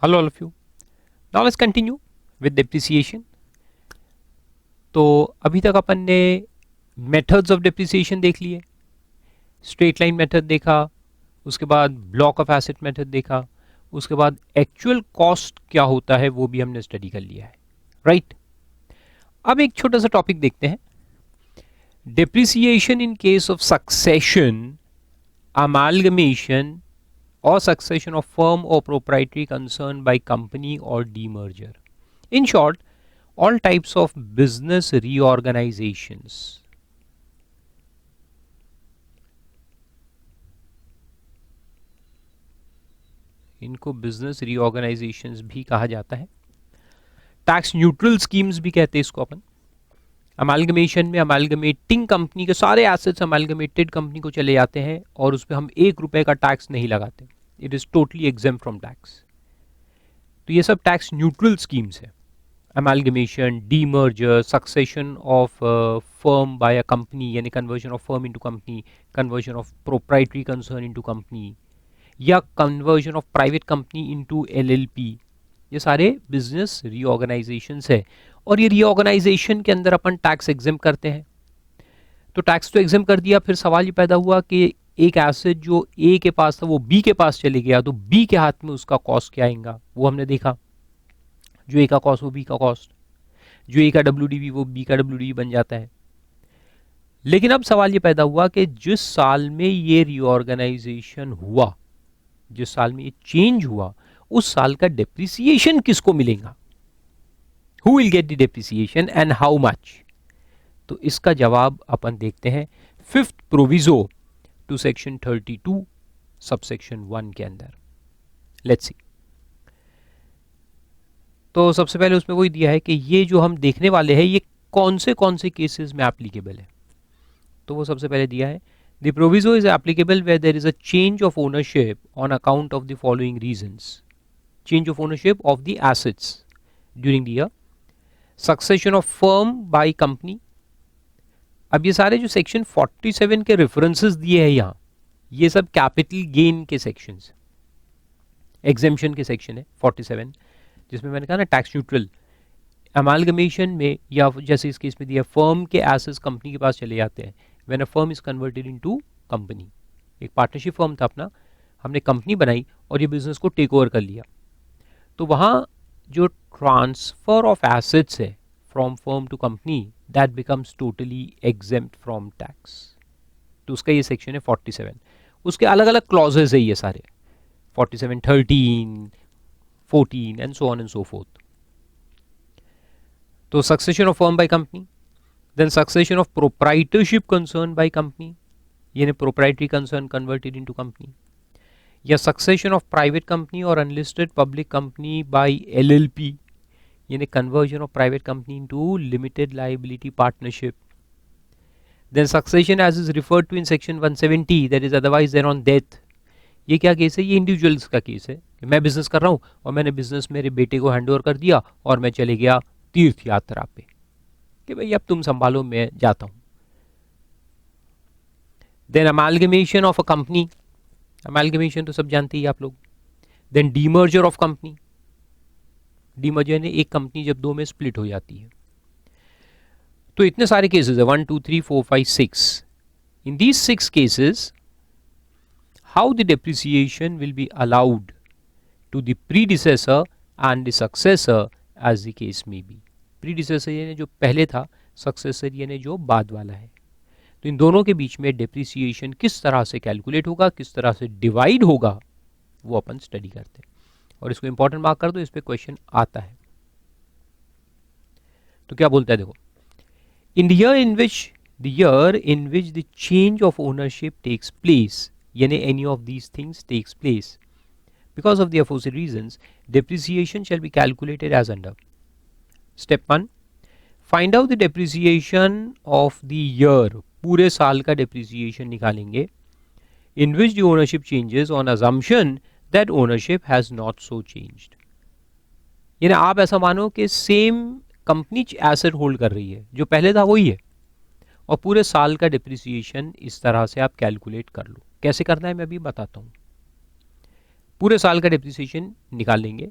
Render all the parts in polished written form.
Hello all of you. Now let's continue with depreciation. तो अभी तक अपन ने मेथड्स ऑफ डेप्रिसिएशन देख लिए, स्ट्रेट लाइन मेथड देखा, उसके बाद ब्लॉक ऑफ एसेट मेथड देखा, उसके बाद एक्चुअल कॉस्ट क्या होता है वो भी हमने स्टडी कर लिया है, राइट? अब एक छोटा सा टॉपिक देखते हैं, depreciation in case of succession, amalgamation or succession of firm or proprietary concern by company or demerger. In short, all types of business reorganizations. इनको बिजनेस रीऑर्गेनाइजेशंस भी कहा जाता है, टैक्स न्यूट्रल स्कीम्स भी कहते हैं इसको अपन। अमालगमेशन में अमालगमेटिंग कंपनी के सारे एसेट्स अमालगमेटेड कंपनी को चले जाते हैं और उस पर हम 1 रुपए का टैक्स नहीं लगाते, it is totally exempt from tax. तो ये सब टैक्स न्यूट्रल स्कीम्स है। Amalgamation, demerger, succession of firm by a company यानी conversion of firm into company, conversion of proprietary concern into company या conversion of private company into LLP, ये सारे business रीऑर्गेनाइजेशंस है। और ये रीऑर्गेनाइजेशन के अंदर अपन टैक्स एग्जेम्प्ट करते हैं। तो टैक्स तो एग्जेम्प्ट कर दिया, फिर सवाल ये पैदा हुआ कि एक एसेट जो ए के पास था वो बी के पास चले गया, तो बी के हाथ में उसका कॉस्ट क्या आएगा वो हमने देखा। जो ए का कॉस्ट वो बी का कॉस्ट, जो ए का डब्ल्यूडीवी वो बी का डब्ल्यूडीवी बन जाता है। लेकिन अब सवाल ये पैदा हुआ कि जिस साल में ये रीऑर्गेनाइजेशन हुआ, जिस साल में ये चेंज हुआ, उस साल का डेप्रिसिएशन किसको मिलेगा? Who will get the depreciation and how much? तो इसका जवाब अपन देखते हैं fifth proviso to section 32 subsection 1 के अंदर। Let's see. तो सबसे पहले उसमें वही दिया है कि ये जो हम देखने वाले हैं ये कौन से केसेस में एप्लीकेबल है। तो वो सबसे पहले दिया है, the proviso is applicable where there is a change of ownership on account of the following reasons: change of ownership of the assets during the year, succession of firm by company. अब ये सारे जो section 47 के references दिए हैं यहाँ, ये सब कैपिटल गेन के सेक्शंस, एग्जेम्पशन के सेक्शन है 47, जिसमें मैंने कहा ना टैक्स न्यूट्रल। अमालगमेशन में या जैसे इस केस में दिया, फर्म के एसेट्स कंपनी के पास चले जाते हैं when a firm is converted into company. एक पार्टनरशिप फर्म था अपना, हमने कंपनी बनाई और ये बिजनेस को टेक ओवर कर लिया, तो वहाँ जो ट्रांसफर ऑफ एसेट्स है from firm to company, that becomes totally exempt from tax. तो उसका ये सेक्शन है 47। उसके अलग अलग क्लॉजेज है ये सारे, 47, 13, 14 and so on and so forth. तो succession of firm by company, then succession of proprietorship concern by company, यानी proprietary concern converted into company, या सक्सेशन ऑफ प्राइवेट कंपनी और unlisted public company by LLP, यानी conversion of private company into limited liability partnership, then succession as is referred to in section 170, that is otherwise than on death. ये क्या case है? ये individuals का case है कि मैं बिजनेस कर रहा हूँ और मैंने बिजनेस मेरे बेटे को हैंड ओवर कर दिया और मैं चले गया तीर्थ यात्रा पे कि भाई अब तुम संभालो, मैं जाता हूँ। Then amalgamation of a company, amalgamation तो सब जानते ही आप लोग। Then demerger of company, demerger यानी एक कंपनी जब दो में स्प्लिट हो जाती है। तो इतने सारे केसेस है, 1 2 3 4 5 6। In these 6 cases how the depreciation will be allowed to the predecessor and the successor as the case may be. predecessor यानी जो पहले था, successor यानी जो बाद वाला है। तो इन दोनों के बीच में depreciation किस तरह से कैलकुलेट होगा, किस तरह से डिवाइड होगा, वो अपन स्टडी करते हैं। और इसको इंपॉर्टेंट मार्क कर दो, इस पर क्वेश्चन आता है। तो क्या बोलता है देखो, in the year in which the change of ownership takes place, यानी any of these things takes place, because of the aforesaid reasons, depreciation shall be calculated as under. Step 1, find out the depreciation of the year, पूरे साल का depreciation निकालेंगे, in which the ownership changes on assumption that ownership has not so changed. यानी आप ऐसा मानो कि same company asset hold कर रही है, जो पहले था वही है, और पूरे साल का डिप्रिसिएशन इस तरह से आप कैलकुलेट कर लो। कैसे करना है मैं अभी बताता हूँ। पूरे साल का डिप्रिसिएशन निकाल लेंगे,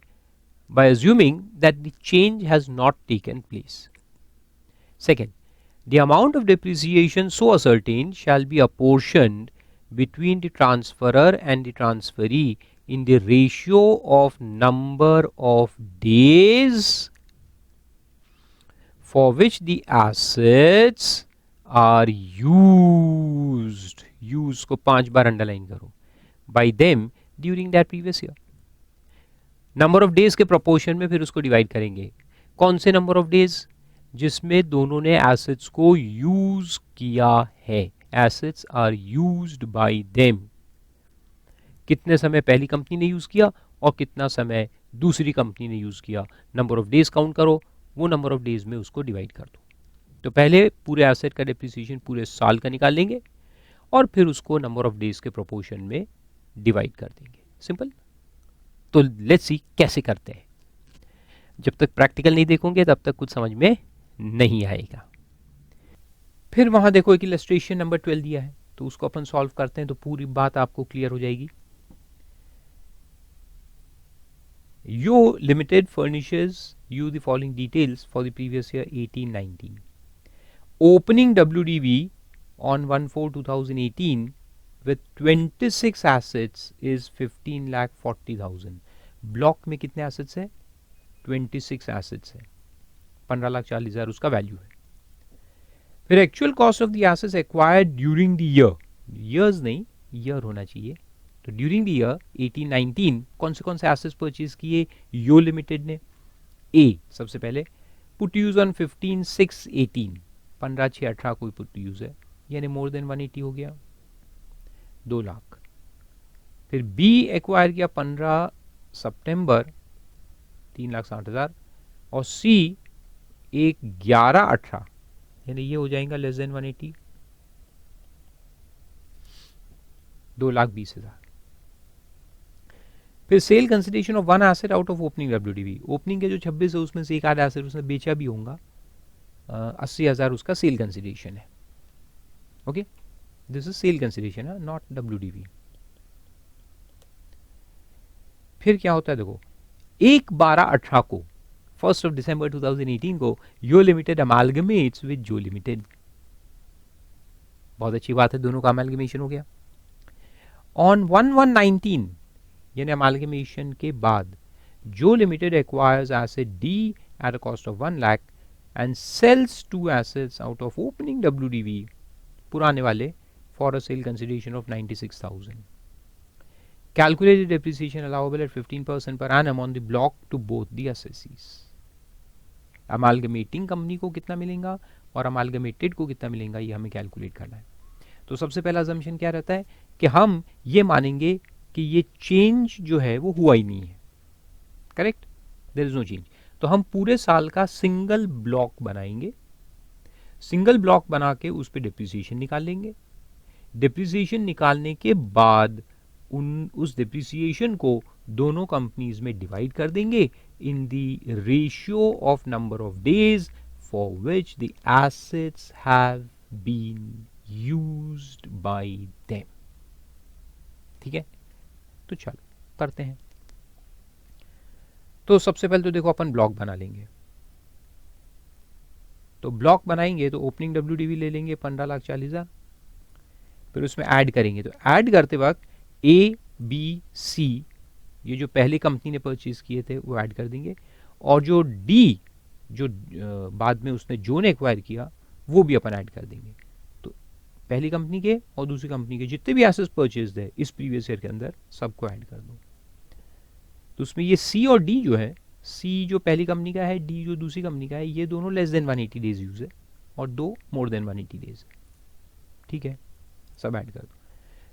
by assuming that the change has not taken place. Second, the amount of depreciation so ascertained shall be apportioned between the transferor and the transferee in the ratio of number of days for which the assets are used. use को 5 बार underline करो. by them during that previous year. Number of days के proportion में फिर उसको divide करेंगे. कौन से number of days? जिसमें दोनों ने एसेट्स को यूज किया है. Assets are used by them. कितने समय पहली कंपनी ने यूज किया और कितना समय दूसरी कंपनी ने यूज किया. नंबर ऑफ डेज काउंट करो, वो नंबर ऑफ डेज में उसको डिवाइड कर दो. तो पहले पूरे एसेट का डिप्रिसिएशन पूरे साल का निकाल लेंगे और फिर उसको नंबर ऑफ डेज के प्रोपोर्शन में डिवाइड कर देंगे. सिंपल. तो लेट्स सी कैसे करते हैं. जब तक प्रैक्टिकल नहीं देखोगे तब तक कुछ समझ में नहीं आएगा. फिर वहां देखो एक इलस्ट्रेशन नंबर 12 दिया है, तो उसको अपन सॉल्व करते हैं तो पूरी बात आपको क्लियर हो जाएगी. Yo limited furnishes you the following details for the previous year 18-19. Opening WDV on 1/4/2018 with 26 assets is 15,40,000. Block में कितने एसेट्स हैं? 26 एसेट्स हैं. 15,40,000 उसका वैल्यू है. फिर actual cost of the assets acquired during the year. Years नहीं, year होना चाहिए. तो ड्यूरिंग द ईयर 18-19 कौन से एसेट्स परचेज किए यो लिमिटेड ने? ए सबसे पहले पुट यूज ऑन 15/6/18. 15/6/18 कोई पुट यूज है, यानी मोर देन 180 हो गया, 2 लाख. फिर बी एक्वायर किया 15 सितंबर 3,60,000 और सी 11/18 यानी ये हो जाएगा लेस देन 180, 2,20,000. फिर cell consideration of 1 asset out of opening WDV. Opening के जो 26 है उसमें से एक आधा एसेट उसने बेचा भी होगा. 80,000 उसका सेल कंसिडरेशन है. Okay, this is sale consideration है, नॉट WDV. फिर क्या होता है देखो, 1/12/18 को 1 दिसंबर 2018 को यो लिमिटेड अमालगमेट्स विद जो लिमिटेड. बहुत अच्छी बात है, दोनों का अमालगमेशन हो गया. ऑन 1/1/19 यानी अमालगमेशन के बाद जो limited acquires asset D at a cost of 1 lakh and sells 2 assets out of opening WDV पुराने वाले for a sale consideration of 96,000. Calculated depreciation allowable at 15% per annum on the block to both the assessees. Amalgamating company को कितना मिलेगा और अमालगमेटेड को कितना मिलेगा, ये हमें कैलकुलेट करना है. तो सबसे पहला assumption क्या रहता है कि हम ये मानेंगे कि ये चेंज जो है वो हुआ ही नहीं है. Correct, there is no change. तो हम पूरे साल का सिंगल ब्लॉक बनाएंगे. सिंगल ब्लॉक बना के उस पर डिप्रिसिएशन निकाल लेंगे. डिप्रिसिएशन निकालने के बाद उस डिप्रिसिएशन को दोनों कंपनीज में डिवाइड कर देंगे in the ratio of number of days for which the assets have been used by them. ठीक है, तो चलो करते हैं. तो सबसे पहले तो देखो अपन ब्लॉक बना लेंगे. तो ब्लॉक बनाएंगे तो ओपनिंग WDV ले लेंगे 15,40,000. फिर उसमें ऐड करेंगे. तो ऐड करते वक्त A, B, C ये जो पहले कंपनी ने परचेज किए थे वो ऐड कर देंगे और जो D जो बाद में उसने जो ने एक्वायर किया वो भी अपन ऐड कर देंगे. तो पहली कंपनी के और दूसरी कंपनी के जितने भी एसेट्स परचेज है इस प्रीवियस ईयर के अंदर सबको ऐड कर दो. तो उसमें ये C और D जो है, C जो पहली कंपनी का है, D जो दूसरी कंपनी का है, ये दोनों लेस देन 180 डेज यूज है और दो मोर देन 180 डेज. ठीक है, सब ऐड कर दो.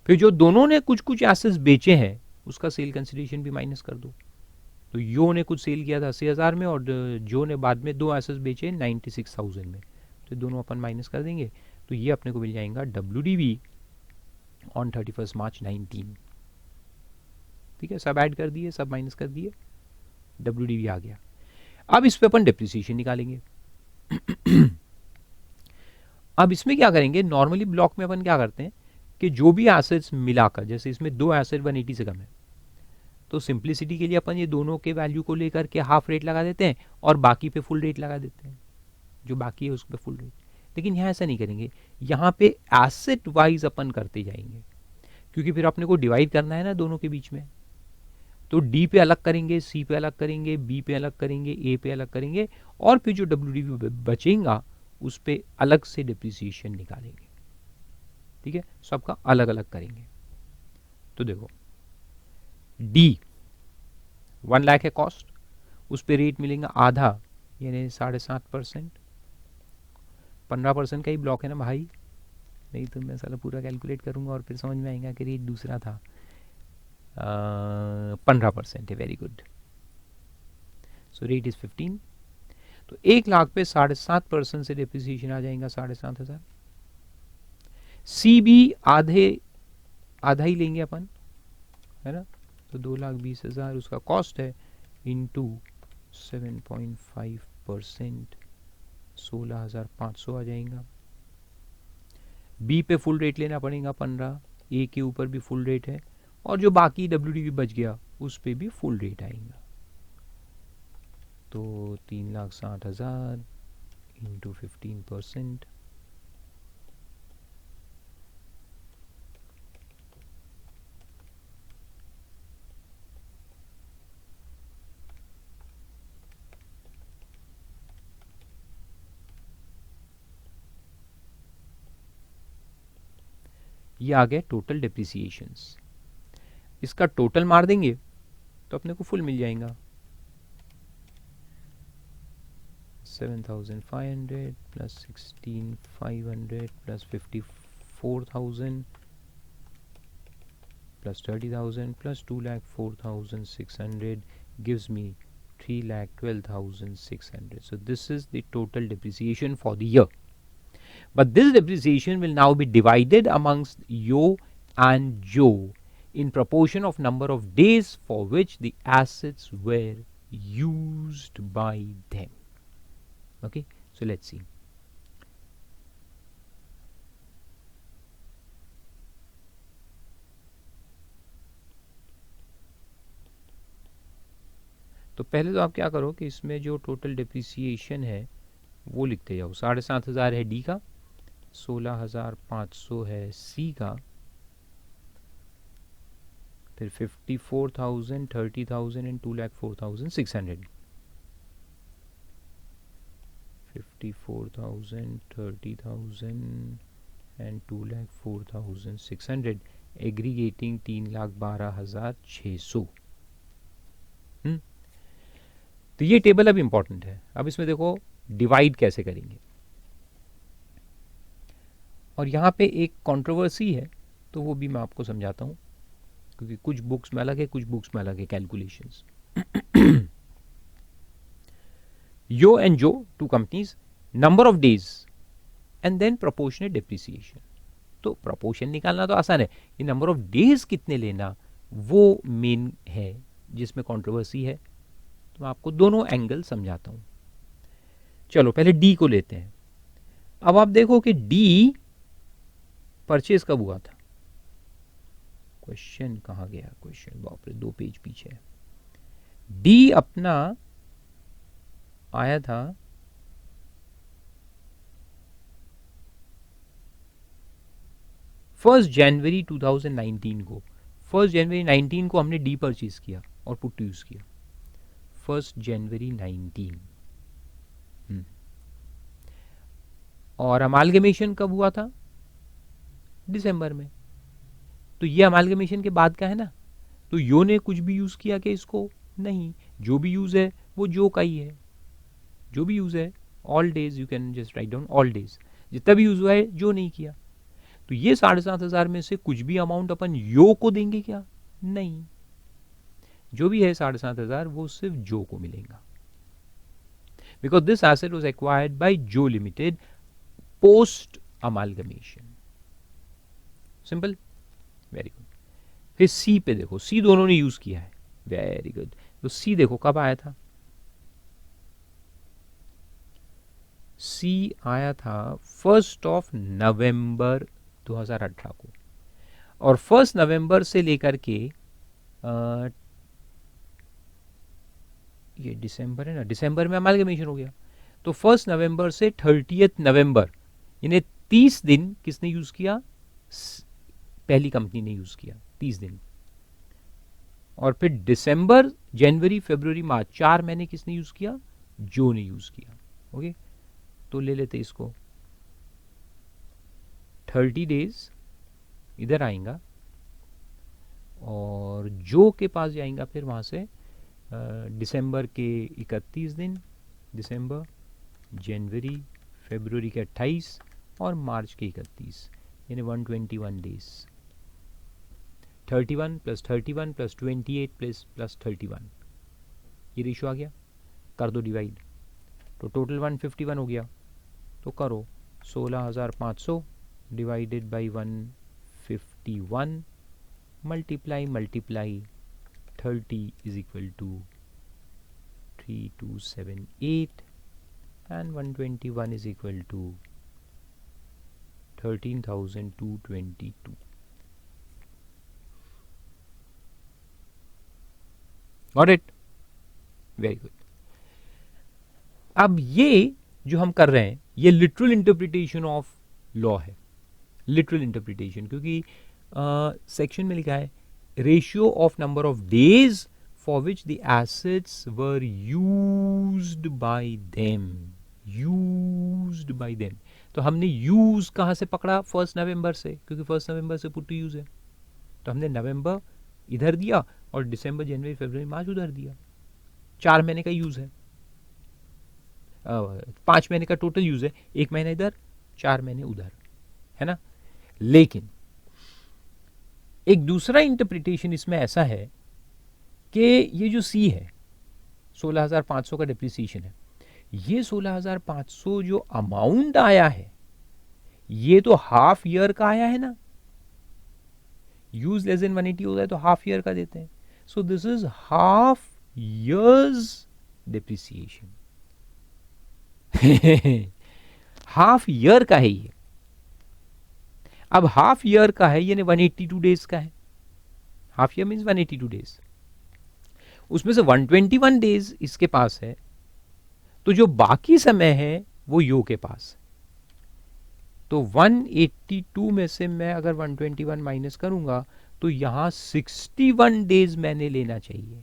फिर जो दोनों ने कुछ कुछ एसेट्स बेचे हैं उसका सेल कंसिडरेशन भी माइनस कर दो. तो यो ने कुछ सेल किया था 80,000 में और जो ने बाद में 2 एसेट्स बेचे 96,000 में. तो दोनों अपन माइनस कर देंगे. तो ये अपने को मिल जाएगा WDV ऑन 31 मार्च 19. ठीक है, सब ऐड कर दिए, सब माइनस कर दिए, WDV आ गया. अब इस पे अपन डिप्रिसिएशन निकालेंगे. अब इसमें क्या करेंगे, नॉर्मली ब्लॉक में अपन क्या करते हैं कि जो भी एसेट्स मिलाकर, जैसे इसमें 2 एसेट 180 से कम है तो सिंप्लिसिटी के लिए अपन ये दोनों के वैल्यू को लेकर के हाफ रेट लगा देते हैं और बाकी पे फुल रेट लगा देते हैं, जो बाकी है उस पर फुल रेट। लेकिन यहाँ ऐसा नहीं करेंगे, यहाँ पे एसेट वाइज अपन करते जाएंगे, क्योंकि फिर अपने को डिवाइड करना है ना दोनों के बीच में। तो डी पे अलग करेंगे, सी पे अलग करेंगे, बी पे अलग करेंगे, ए पे अलग करेंगे, और फिर जो डब्ल्यूडीवी बचेगा उस पे अलग से डिप्रिसिएशन निकालेंगे। ठीक है, सबका अलग अलग करेंगे। तो देखो डी 1 लाख है कॉस्ट, उस पे रेट मिलेगा आधा यानी 7.5%। 15% का ही ब्लॉक है ना भाई, नहीं तो मैं साला पूरा कैलकुलेट करूंगा और फिर समझ में आएगा कि रेट दूसरा था। 15% है, very good. So rate is 15। तो 1 लाख पे 7.5% से डिप्रिसिएशन आ जाएगा 7,500। सी भी आधा ही लेंगे अपन, है ना, तो 2,20,000 उसका कॉस्ट है, इंटू 7.5%, 16,500 आ जाएगा। बी पे फुल रेट लेना पड़ेगा 15, ए के ऊपर भी फुल रेट है, और जो बाकी डब्ल्यूडीवी बच गया उस पे भी फुल रेट आएगा। तो 3,60,000 इंटू 15%, ये आ गया टोटल डिप्रिसिएशंस। इसका टोटल मार देंगे तो अपने को फुल मिल जाएगा 7,500 plus 16,500 plus 54,000 plus 30,000 plus 2,04,600 gives me 3,12,600. So this is the total depreciation for the year. But this depreciation will now be divided amongst Yo and Joe in proportion of number of days for which the assets were used by them. Okay, so let's see. तो पहले तो आप क्या करो कि इसमें जो total depreciation है वो लिखते जाओ। 7,500 है डी का, 16,500 है सी का, फिर 54,000, 30,000 एंड 2,04,600। 54,000, 30,000 and 2,04,600 aggregating 3,12,600। तो ये टेबल अब इंपॉर्टेंट है। अब इसमें देखो डिवाइड कैसे करेंगे, और यहाँ पे एक कंट्रोवर्सी है तो वो भी मैं आपको समझाता हूँ, क्योंकि कुछ बुक्स में अलग है, कुछ बुक्स में अलग है कैलकुलेशंस। यो एंड जो, two companies, number of days and then proportionate depreciation. तो प्रोपोर्शन निकालना तो आसान है, ये नंबर ऑफ डेज कितने लेना वो मेन है जिसमें कंट्रोवर्सी है। तो मैं आपको दोनों एंगल समझाता हूं। चलो पहले डी को लेते हैं। अब आप देखो कि डी परचेज कब हुआ था। क्वेश्चन कहां गया, क्वेश्चन बाप रे 2 पेज पीछे है। डी अपना आया था 1 जनवरी 2019 को। 1 जनवरी 19 को हमने डी परचेज किया और पुट यूज किया। 1 जनवरी 19। और अमालगमेशन कब हुआ था, दिसंबर में। तो ये अमालगमेशन के बाद का है ना, तो यो ने कुछ भी यूज किया कि इसको नहीं, जो भी यूज है वो जो का ही है। जो भी यूज है all days, you can just write down all days, जितना भी यूज हुआ है जो नहीं किया। तो ये 7,500 में से कुछ भी अमाउंट अपन यो को देंगे क्या, नहीं, जो भी है 7,500 वो सिर्फ जो को मिलेगा, because this asset was acquired by Joe limited post amalgamation. Simple, very good. फिर सी पे देखो, सी दोनों ने यूज किया है, वेरी गुड। तो सी देखो कब आया था, सी आया था 1 नवंबर 2018 को, और 1 नवंबर से लेकर के ये दिसंबर है ना, दिसंबर में अमालगमेशन हो गया, तो 1 नवंबर से 30 नवंबर यानी 30 दिन किसने यूज किया, पहली कंपनी ने यूज किया 30 दिन, और फिर दिसंबर जनवरी फरवरी मार्च 4 महीने किसने यूज किया, जो ने यूज किया। ओके, तो ले लेते इसको, 30 डेज इधर आएगा और जो के पास जाएगा फिर वहाँ से दिसंबर के 31 दिन, दिसंबर जनवरी फरवरी के 28 और मार्च के 31, यानी 121 डेज। 31 प्लस 31 प्लस 28 प्लस 31, ये रेशो आ गया, कर दो डिवाइड, तो टोटल 151 हो गया। तो करो 16,500 divided by 151 multiply 30 is equal to 3278 and 121 is equal to 13,222. Got it? Very good. अब ये जो हम कर रहे हैं ये लिटरल इंटरप्रिटेशन ऑफ लॉ है, लिटरल इंटरप्रिटेशन, क्योंकि सेक्शन में लिखा है ratio of number of days for which the assets were used by them, used by them. तो हमने यूज कहाँ से पकड़ा, 1 नवंबर से, क्योंकि 1 नवंबर से पुट टू यूज है, तो हमने नवंबर इधर दिया और दिसंबर जनवरी फरवरी मार्च उधर दिया। 4 महीने का यूज है, 5 महीने का टोटल यूज है, 1 महीना इधर 4 महीने उधर, है ना। लेकिन एक दूसरा इंटरप्रिटेशन इसमें ऐसा है कि ये जो सी है 16,500 का डिप्रिसिएशन है, ये 16,500 जो अमाउंट आया है ये तो हाफ ईयर का आया है ना, यूज लेस देन 180 होता है तो हाफ ईयर का देते हैं, so this is half years depreciation. Half year का है ये, अब हाफ ईयर का है यानी 182 डेज का है, हाफ ईयर मीन्स 182 डेज, उसमें से 121 डेज इसके पास है, तो जो बाकी समय है वो यो के पास है। तो 182 में से मैं अगर 121 माइनस करूंगा तो यहां 61 डेज मैंने लेना चाहिए,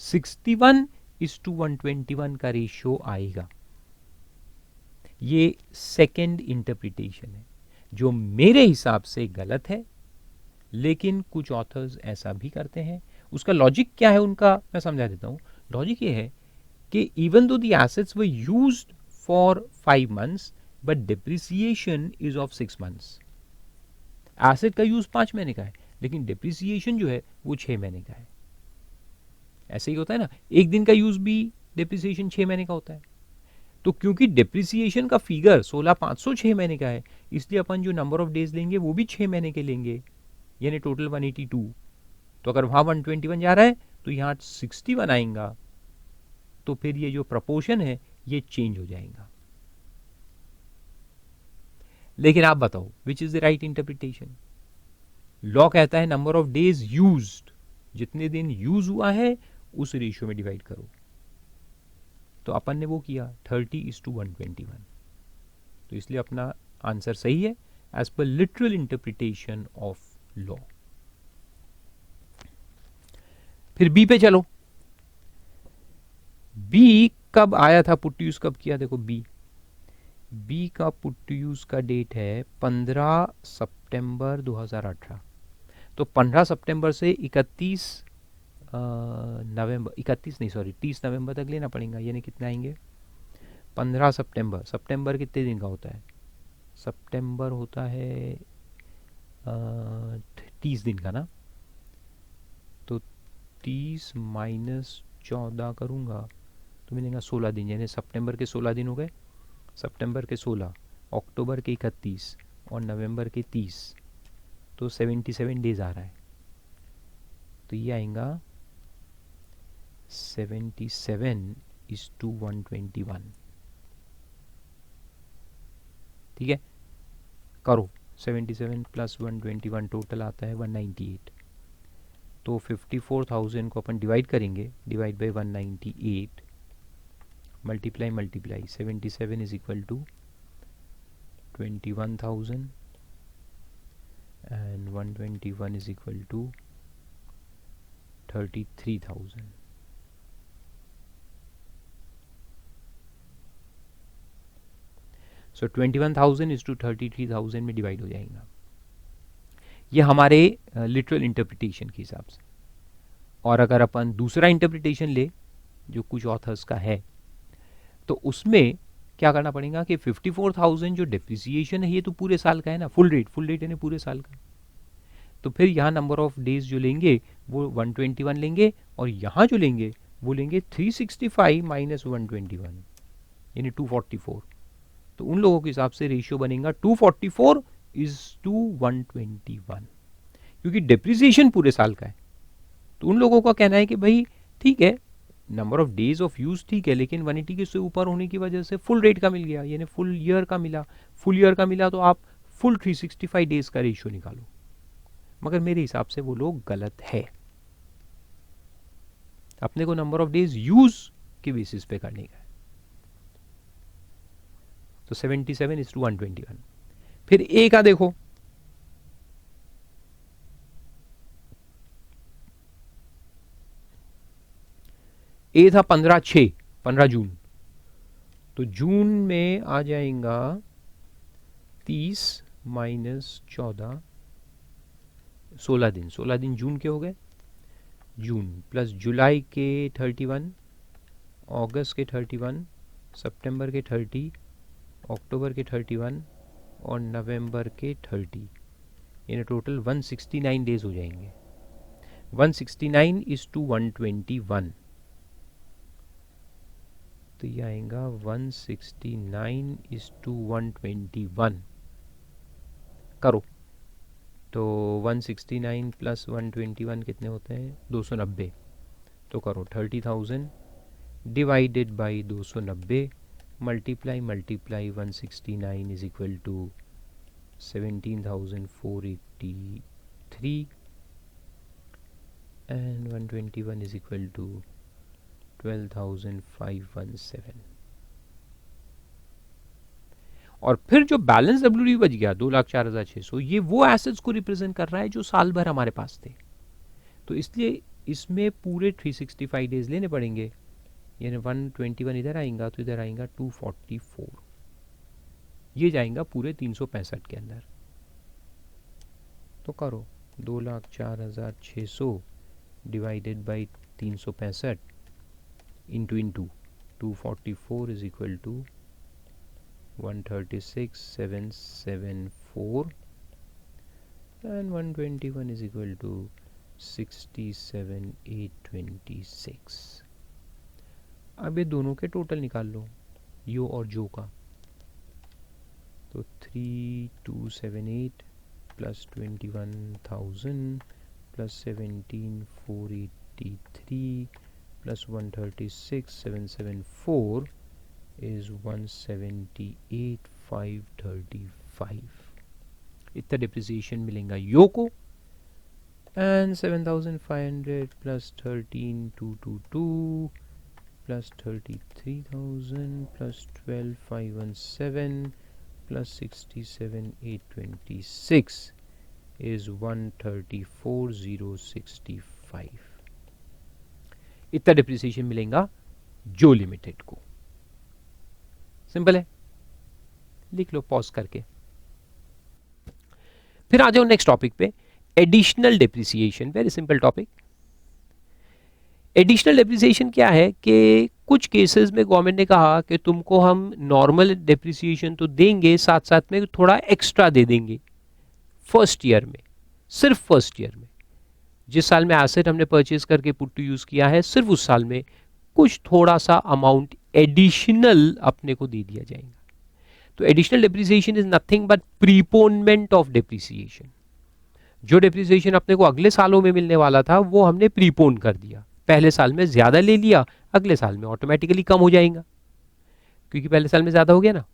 61:121 का रेशियो आएगा। ये सेकेंड इंटरप्रिटेशन है जो मेरे हिसाब से गलत है, लेकिन कुछ ऑथर्स ऐसा भी करते हैं। उसका लॉजिक क्या है उनका मैं समझा देता हूं। लॉजिक ये है कि even though the assets were used for 5 months but depreciation is of 6 months। Asset का यूज 5 महीने का है लेकिन डिप्रिसिएशन जो है वो 6 महीने का है। ऐसे ही होता है ना, एक दिन का यूज भी डिप्रिसिएशन 6 महीने का होता है। तो क्योंकि डिप्रिसिएशन का फिगर 16,500 6 महीने का है, इसलिए अपन जो नंबर ऑफ डेज लेंगे वो भी 6 महीने के लेंगे, यानी टोटल 182। तो अगर वहां 121 जा रहा है तो यहाँ 61 आएगा, तो फिर ये जो प्रपोर्शन है ये चेंज हो जाएगा। लेकिन आप बताओ which is the right interpretation. Law कहता है नंबर ऑफ डेज यूज्ड, जितने दिन यूज हुआ है उस रेशियो में डिवाइड करो, तो अपन ने वो किया 30:121, तो इसलिए अपना आंसर सही है as per literal interpretation of law. फिर बी पे चलो। बी कब आया था, पुट टू यूज कब किया, देखो बी का पुट टू यूज का डेट है 15 सितंबर 2018। तो 15 सितंबर से 31 नवंबर, 30 नवंबर तक लेना पड़ेगा, यानी कितने आएंगे 15 सितंबर। सितंबर कितने दिन का होता है, सितंबर होता है 30 दिन का ना, तो 30 माइनस 14 करूंगा तो मिलेगा 16 दिन, यानी सितंबर के 16 दिन हो गए, सितंबर के 16, अक्टूबर के 31 और नवंबर के 30, तो 77 डेज आ रहा है। तो ये आएगा 77:121। ठीक है, करो 77 प्लस 121 टोटल आता है 198। तो 54,000 को अपन डिवाइड करेंगे, divide by 198 multiply 77 is equal to 21,000 and 121 is equal to 33,000. So 21,000 is to 33,000 में डिवाइड हो जाएगा। ये हमारे लिटरल इंटरप्रिटेशन के हिसाब से। और अगर अपन दूसरा इंटरप्रिटेशन ले जो कुछ ऑथर्स का है, तो उसमें क्या करना पड़ेगा कि 54,000 जो डेप्रिसिएशन है ये तो पूरे साल का है ना, फुल रेट यानी पूरे साल का। तो फिर यहाँ नंबर ऑफ डेज जो लेंगे वो 121 लेंगे, और यहाँ जो लेंगे वो लेंगे 365 माइनस 121 यानी 244। तो उन लोगों के हिसाब से रेशियो बनेगा 244 इज टू 121, क्योंकि डेप्रिसिएशन पूरे साल का है। तो उन लोगों का कहना है कि भाई ठीक है, number of days of use ठीक है, लेकिन 180 के से ऊपर होने की वजह से फुल रेट का मिल गया, यानी फुल ईयर का मिला। फुल ईयर का मिला तो आप फुल 365 डेज का रेशियो निकालो। मगर मेरे हिसाब से वो लोग गलत है। अपने को नंबर ऑफ डेज यूज के बेसिस पे करने का है। तो 77 इज टू 121। फिर ए का देखो, ए था 15 जून, तो जून में आ जाएगा 30 माइनस 14, 16 दिन जून के हो गए। जून प्लस जुलाई के 31, अगस्त के 31, सितंबर के 30, अक्टूबर के 31 और नवंबर के 30, यानी टोटल 169 डेज हो जाएंगे। 169 इज टू 121, तो ये आएगा 169 इज टू 121। करो तो 169 प्लस 121 कितने होते हैं? 290। तो करो 30,000 divided by 290 multiply 169 is equal to 17,483 and 121 is equal to 12,517। और फिर जो बैलेंस डब्ल्यूडी बच गया 2,04,600, ये वो एसेट्स को रिप्रेजेंट कर रहा है जो साल भर हमारे पास थे। तो इसलिए इसमें पूरे 365 डेज लेने पड़ेंगे, यानी 121 इधर आएगा तो इधर आएगा 244, ये जाएगा पूरे 365 के अंदर। तो करो 2,04,600 divided by 365 into 244 is equal to 136,774 and 121 is equal to 67,826। अब ये दोनों के टोटल निकाल लो, यो और जो का। तो 3,278 प्लस 21,000 प्लस 17,483 प्लस 136,774 is 178,535। इतना डिप्रिसिएशन मिलेगा यो को। And 7,500 plus 13,222 plus 33,000 plus 12,517 plus 67,826 is 134,065। इतना डिप्रिसिएशन मिलेगा जो लिमिटेड को। सिंपल है, लिख लो पॉज करके। फिर आ जाओ नेक्स्ट टॉपिक पे, additional depreciation. Very simple topic. Additional depreciation क्या है कि कुछ केसेस में गवर्नमेंट ने कहा कि तुमको हम नॉर्मल डेप्रिसिएशन तो देंगे, साथ साथ में थोड़ा एक्स्ट्रा दे देंगे फर्स्ट ईयर में, सिर्फ फर्स्ट ईयर में। जिस साल में एसेट हमने परचेज करके पुट टू यूज किया है, सिर्फ उस साल में कुछ थोड़ा सा अमाउंट एडिशनल अपने को दे दिया जाएगा। तो additional depreciation is nothing but preponement of depreciation. जो डेप्रिसिएशन अपने को अगले सालों में मिलने वाला था वो हमने प्रीपोन कर दिया। पहले साल में ज्यादा ले लिया, अगले साल में ऑटोमेटिकली कम हो जाएगा, क्योंकि पहले साल में ज्यादा हो गया ना।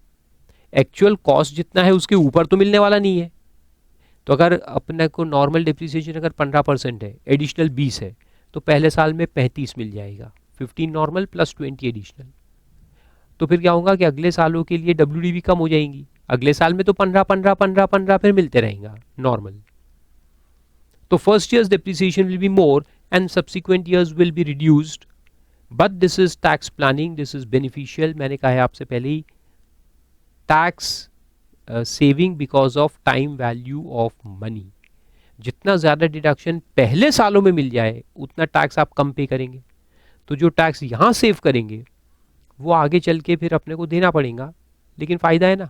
एक्चुअल कॉस्ट जितना है उसके ऊपर तो मिलने वाला नहीं है। तो अगर अपने को नॉर्मल डेप्रिसिएशन अगर 15% है, एडिशनल 20 है, तो पहले साल में 35 मिल जाएगा, 15 नॉर्मल प्लस 20 एडिशनल। तो फिर क्या होगा कि अगले सालों के लिए WDV कम हो जाएंगी, अगले साल में तो 15 फिर मिलते रहेगा नॉर्मल। तो first years depreciation will be more and subsequent years will be reduced, but this is tax planning, this is beneficial. मैंने कहा है आपसे पहले ही, tax saving because of time value of money. जितना ज़्यादा डिडक्शन पहले सालों में मिल जाए उतना टैक्स आप कम पे करेंगे, तो जो टैक्स यहाँ सेव करेंगे वो आगे चल के फिर अपने को देना पड़ेगा, लेकिन फ़ायदा है ना,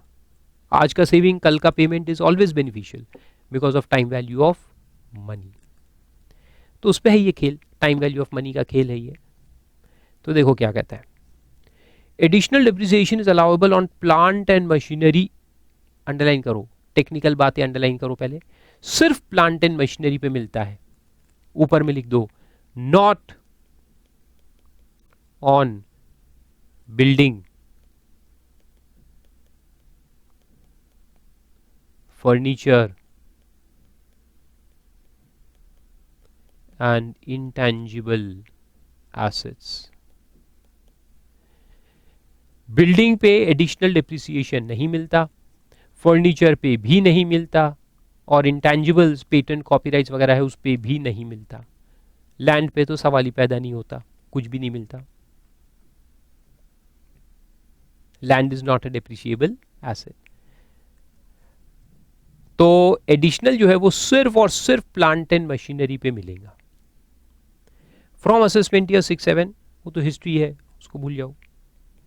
आज का सेविंग कल का payment is always beneficial because of time value of money. तो उस पर है ये खेल, टाइम वैल्यू ऑफ मनी का खेल है ये। तो देखो क्या कहता है, additional depreciation is allowable on plant and machinery, underline करो, टेक्निकल बातें अंडरलाइन करो पहले, सिर्फ प्लांट एंड मशीनरी पे मिलता है, ऊपर में लिख दो not on building, furniture and intangible assets. Building पे एडिशनल डिप्रिसिएशन नहीं मिलता, फर्नीचर पे भी नहीं मिलता, और इंटेंजिबल्स पेटेंट कॉपीराइट्स वगैरह है उस पे भी नहीं मिलता। लैंड पे तो सवाल ही पैदा नहीं होता, कुछ भी नहीं मिलता। Land is not a depreciable asset. तो एडिशनल जो है वो सिर्फ और सिर्फ प्लांट एंड मशीनरी पे मिलेगा। फ्रॉम असेसमेंट ईयर 6-7, वो तो हिस्ट्री है, उसको भूल जाओ,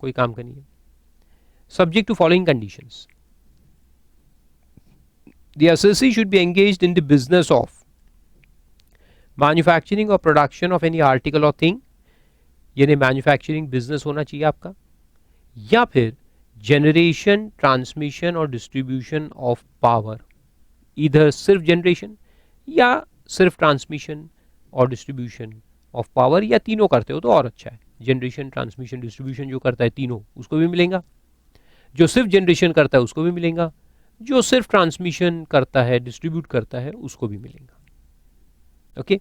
कोई काम का नहीं है। Subject to following conditions, the assessee should be engaged in the business of manufacturing or production of any article or thing, यानी मैन्युफैक्चरिंग बिजनेस होना चाहिए आपका, या फिर जनरेशन, ट्रांसमिशन और डिस्ट्रीब्यूशन ऑफ पावर, इधर सिर्फ जनरेशन या सिर्फ ट्रांसमिशन और डिस्ट्रीब्यूशन ऑफ पावर, या तीनों करते हो तो और अच्छा है। जनरेशन, ट्रांसमिशन, डिस्ट्रीब्यूशन जो करता है तीनों, उसको भी मिलेगा। जो सिर्फ जनरेशन करता है उसको भी मिलेगा, जो सिर्फ ट्रांसमिशन करता है, डिस्ट्रीब्यूट करता है, उसको भी मिलेगा। ओके,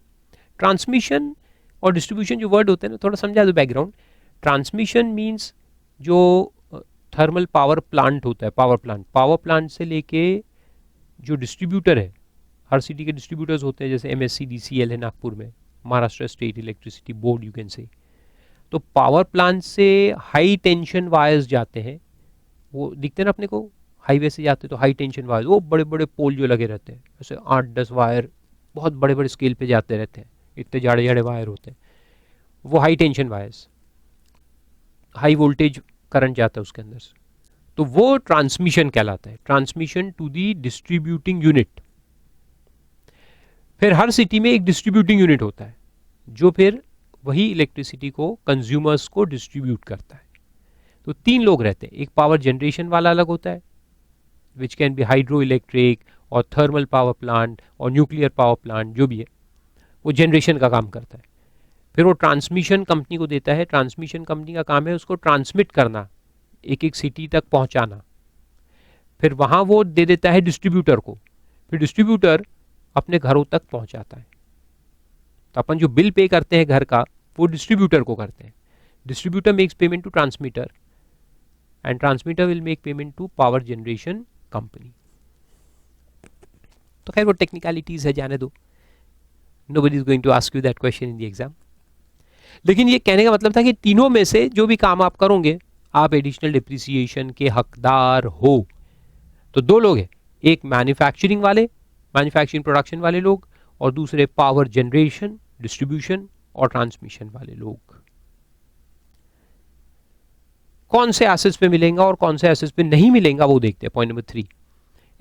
ट्रांसमिशन और डिस्ट्रीब्यूशन जो वर्ड होते हैं ना, थोड़ा समझा दो बैकग्राउंड। ट्रांसमिशन मींस जो थर्मल पावर प्लांट होता है, पावर प्लांट से लेके जो डिस्ट्रीब्यूटर है, हर सिटी के डिस्ट्रीब्यूटर्स होते हैं, जैसे MSCDCL है नागपुर में, Maharashtra state electricity board you can say. तो पावर प्लांट से हाई टेंशन वायर्स जाते हैं, वो दिखते हैं ना अपने को, हाईवे से जाते तो हाई टेंशन वायर, वो बड़े बड़े पोल जो लगे रहते हैं, ऐसे 8-10 वायर बहुत बड़े बड़े स्केल पे जाते रहते हैं, इतने जाड़े जाड़े वायर होते हैं, वो high tension wires, high voltage current जाता है उसके अंदर से, तो वो ट्रांसमिशन कहलाता है, transmission to the distributing unit. फिर हर सिटी में एक डिस्ट्रीब्यूटिंग यूनिट होता है जो फिर वही इलेक्ट्रिसिटी को कंज्यूमर्स को डिस्ट्रीब्यूट करता है। तो 3 लोग रहते हैं, एक पावर जनरेशन वाला अलग होता है, which can be hydro electric और थर्मल पावर प्लांट और न्यूक्लियर पावर प्लांट, जो भी है वो जनरेशन का काम करता है। फिर वो ट्रांसमिशन कंपनी को देता है, ट्रांसमिशन कंपनी का काम है उसको ट्रांसमिट करना, एक एक सिटी तक पहुंचाना, फिर वहाँ वो दे देता है डिस्ट्रीब्यूटर को, फिर डिस्ट्रीब्यूटर अपने घरों तक पहुंचाता है। तो अपन जो बिल पे करते हैं घर का, वो डिस्ट्रीब्यूटर को करते हैं, distributor makes payment to transmitter and transmitter will make payment to power generation company. तो खैर वो टेक्निकलिटीज है, जाने दो, nobody is going to ask you that question in the exam. लेकिन ये कहने का मतलब था कि तीनों में से जो भी काम आप करोगे आप एडिशनल डिप्रिसिएशन के हकदार हो। तो 2 लोग हैं, एक मैन्युफैक्चरिंग वाले, मैन्युफैक्चरिंग प्रोडक्शन वाले लोग, और दूसरे पावर जनरेशन, डिस्ट्रीब्यूशन और ट्रांसमिशन वाले लोग। कौन से एसेट्स पे मिलेगा और कौन से एसेट्स पे नहीं मिलेगा वो देखते हैं। Point number 3,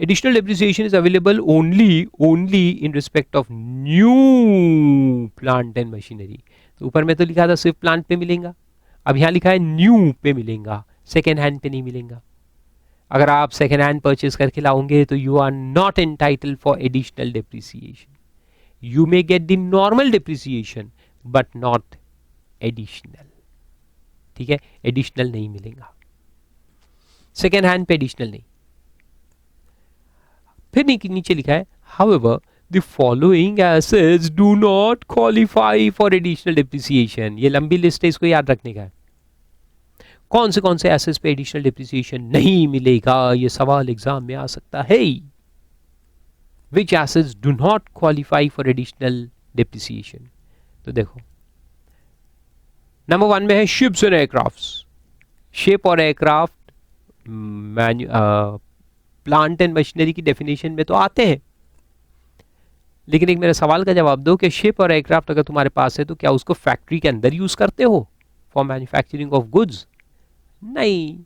additional depreciation is available only in respect of new plant and machinery. तो ऊपर में तो लिखा था सिर्फ प्लांट पे मिलेगा, अब यहाँ लिखा है न्यू पे मिलेगा, सेकेंड हैंड पे नहीं मिलेगा। अगर आप सेकेंड हैंड परचेज करके लाओगे तो you are not entitled for additional depreciation, you may get the normal depreciation but not additional. ठीक है, एडिशनल नहीं मिलेगा, सेकेंड हैंड पे एडिशनल नहीं। फिर नीचे लिखा है however the following assets do not qualify for additional depreciation. ये लंबी लिस्ट है, इसको याद रखने का है। कौन से एसेट्स पे एडिशनल डिप्रिसिएशन नहीं मिलेगा, ये सवाल एग्जाम में आ सकता है। Which assets do not qualify for additional depreciation? तो देखो नंबर 1 में है शिप्स एंड एयरक्राफ्ट्स। शिप और एयरक्राफ्ट प्लांट एंड मशीनरी की डेफिनेशन में तो आते हैं, लेकिन एक मेरे सवाल का जवाब दो कि शिप और एयरक्राफ्ट अगर तुम्हारे पास है तो क्या उसको फैक्ट्री के अंदर यूज करते हो फॉर मैन्युफैक्चरिंग ऑफ गुड्स? नहीं,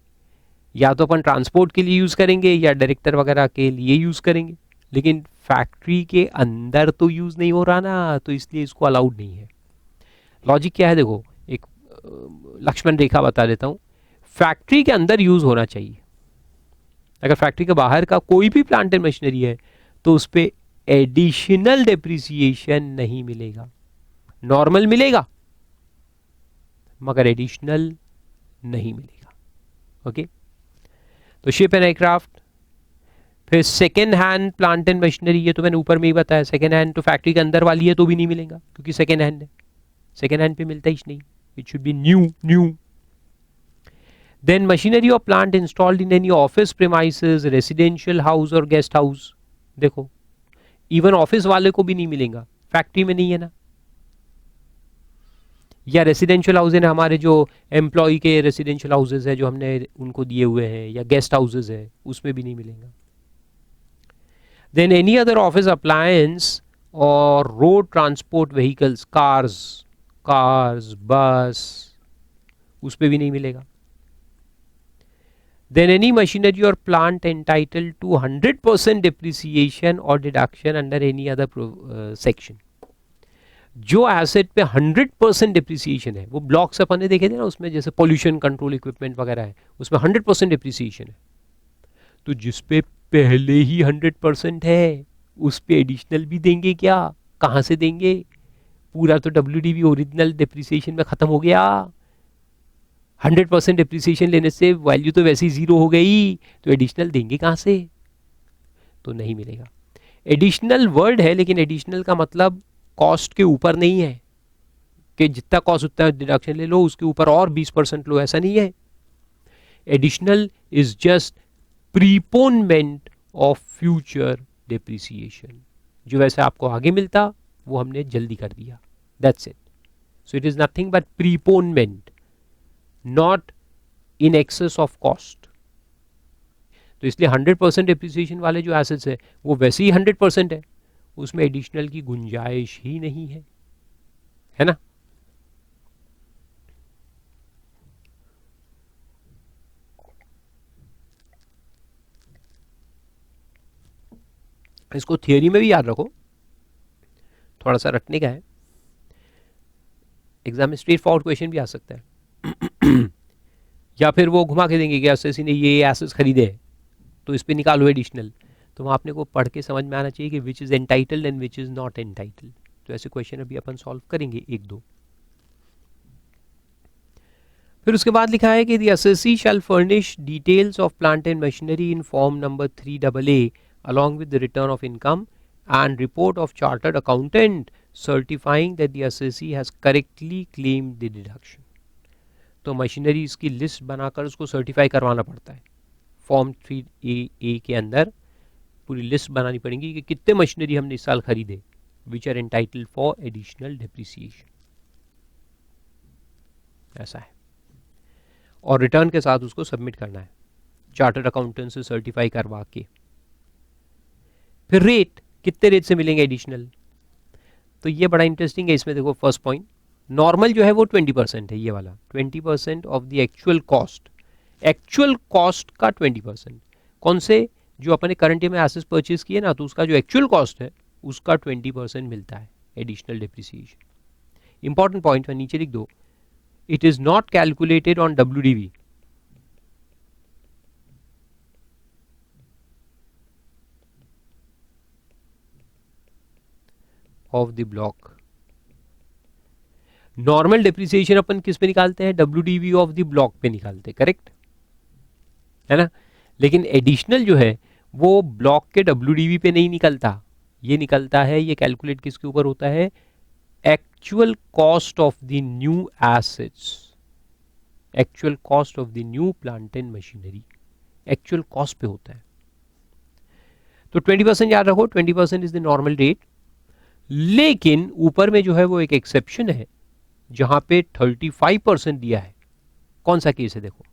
या तो अपन ट्रांसपोर्ट के लिए यूज करेंगे या डायरेक्टर वगैरह के लिए यूज करेंगे, लेकिन फैक्ट्री के अंदर तो यूज नहीं हो रहा ना, तो इसलिए इसको अलाउड नहीं है। लॉजिक क्या है देखो, एक लक्ष्मण रेखा बता देता हूं। फैक्ट्री के अंदर यूज होना चाहिए। अगर फैक्ट्री के बाहर का कोई भी प्लांट एंड मशीनरी है तो उस पर एडिशनल डिप्रिसिएशन नहीं मिलेगा, नॉर्मल मिलेगा मगर एडिशनल नहीं मिलेगा। ओके, तो शिप एंड एयरक्राफ्ट। फिर second hand plant and machinery, ये तो मैंने ऊपर में ही बताया, सेकेंड हैंड तो फैक्ट्री के अंदर वाली है तो भी नहीं मिलेगा क्योंकि सेकेंड हैंड है, सेकेंड हैंड पे मिलता ही नहीं, it should be new. Then machinery or plant installed in any office premises, residential house और guest house। देखो इवन ऑफिस वाले को भी नहीं मिलेगा, फैक्ट्री में नहीं है ना, या रेसिडेंशियल हाउस है ना, हमारे जो एम्प्लॉय के रेसिडेंशियल हाउसेज है जो हमने उनको दिए हुए हैं, या गेस्ट हाउसेज है उसमें भी नहीं मिलेगा। Then any other office appliance और road transport vehicles, cars bus, उस पर भी नहीं मिलेगा। Then any machinery or plant entitled to 100% depreciation or deduction under any other section। जो एसेट पे 100% डिप्रिसिएशन है, वो ब्लॉक्स अपन ने देखे थे ना, उसमें जैसे पोल्यूशन कंट्रोल इक्विपमेंट वगैरह है, उसमें 100% डिप्रिसिएशन है, तो जिस पे पहले ही 100% है उस पे एडिशनल भी देंगे क्या? कहाँ से देंगे? पूरा तो WDV ओरिजिनल डिप्रिसिएशन में खत्म हो गया। 100% डिप्रिसिएशन लेने से वैल्यू तो वैसे ही जीरो हो गई, तो एडिशनल देंगे कहाँ से? तो नहीं मिलेगा। एडिशनल वर्ड है लेकिन एडिशनल का मतलब कॉस्ट के ऊपर नहीं है कि जितना कॉस्ट उतना डिडक्शन ले लो, उसके ऊपर और 20% लो, ऐसा नहीं है। Additional is just preponement of future depreciation, जो वैसे आपको आगे मिलता वो हमने जल्दी कर दिया, that's it. So it is nothing but preponement, not in excess of cost. तो इसलिए 100% डिप्रिसिएशन वाले जो एसेट्स है वो वैसे ही 100% है, उसमें एडिशनल की गुंजाइश ही नहीं है ना। इसको थियोरी में भी याद रखो, थोड़ा सा रटने का है, एग्जाम में स्ट्रेट फॉरवर्ड क्वेश्चन भी आ सकता है या फिर वो घुमा के देंगे कि एसएससी ने ये एसेट्स खरीदे हैं तो इस पे निकालो एडिशनल, तो वहाँ आपने को पढ़ के समझ में आना चाहिए कि which is entitled and which is not entitled. तो ऐसे क्वेश्चन अभी अपन सॉल्व करेंगे एक दो। फिर उसके बाद लिखा है कि the assessee shell furnish details of plant and machinery in form number 3AA along with the return of income and report of chartered accountant certifying that the assessee has correctly claimed the deduction। तो machineries की list बनाकर उसको certify करवाना पड़ता है। Form 3A के अंदर पूरी लिस्ट बनानी पड़ेगी कि कितने मशीनरी हमने इस साल खरीदे which are entitled for additional depreciation, ऐसा है। और रिटर्न के साथ उसको सबमिट करना है चार्टर्ड अकाउंटेंट से सर्टिफाई करवा के। फिर रेट, कितने रेट से मिलेंगे एडिशनल, तो ये बड़ा इंटरेस्टिंग है। इसमें देखो फर्स्ट पॉइंट, नॉर्मल जो है वो 20% है, ये वाला 20% of the actual cost, actual cost का 20%। कौन से? जो अपने करंट ईयर में एसेट्स परचेज किए ना, तो उसका जो एक्चुअल कॉस्ट है उसका 20% मिलता है एडिशनल डिप्रिसिएशन। इंपॉर्टेंट पॉइंट है, नीचे लिख दो, it is not calculated on WDV। Of the block. Normal depreciation अपन किस पे निकालते हैं? WDV ऑफ द ब्लॉक पे निकालते हैं, करेक्ट है ना। लेकिन एडिशनल जो है वो ब्लॉक के WDV पे नहीं निकलता, ये निकलता है, ये कैलकुलेट किसके ऊपर होता है? Actual cost of the new assets, actual cost of the new plant and machinery, actual cost पे होता है। तो 20% याद रखो, 20% इज द नॉर्मल रेट। लेकिन ऊपर में जो है वो एक एक्सेप्शन है जहां पे 35% दिया है। कौन सा केस है देखो,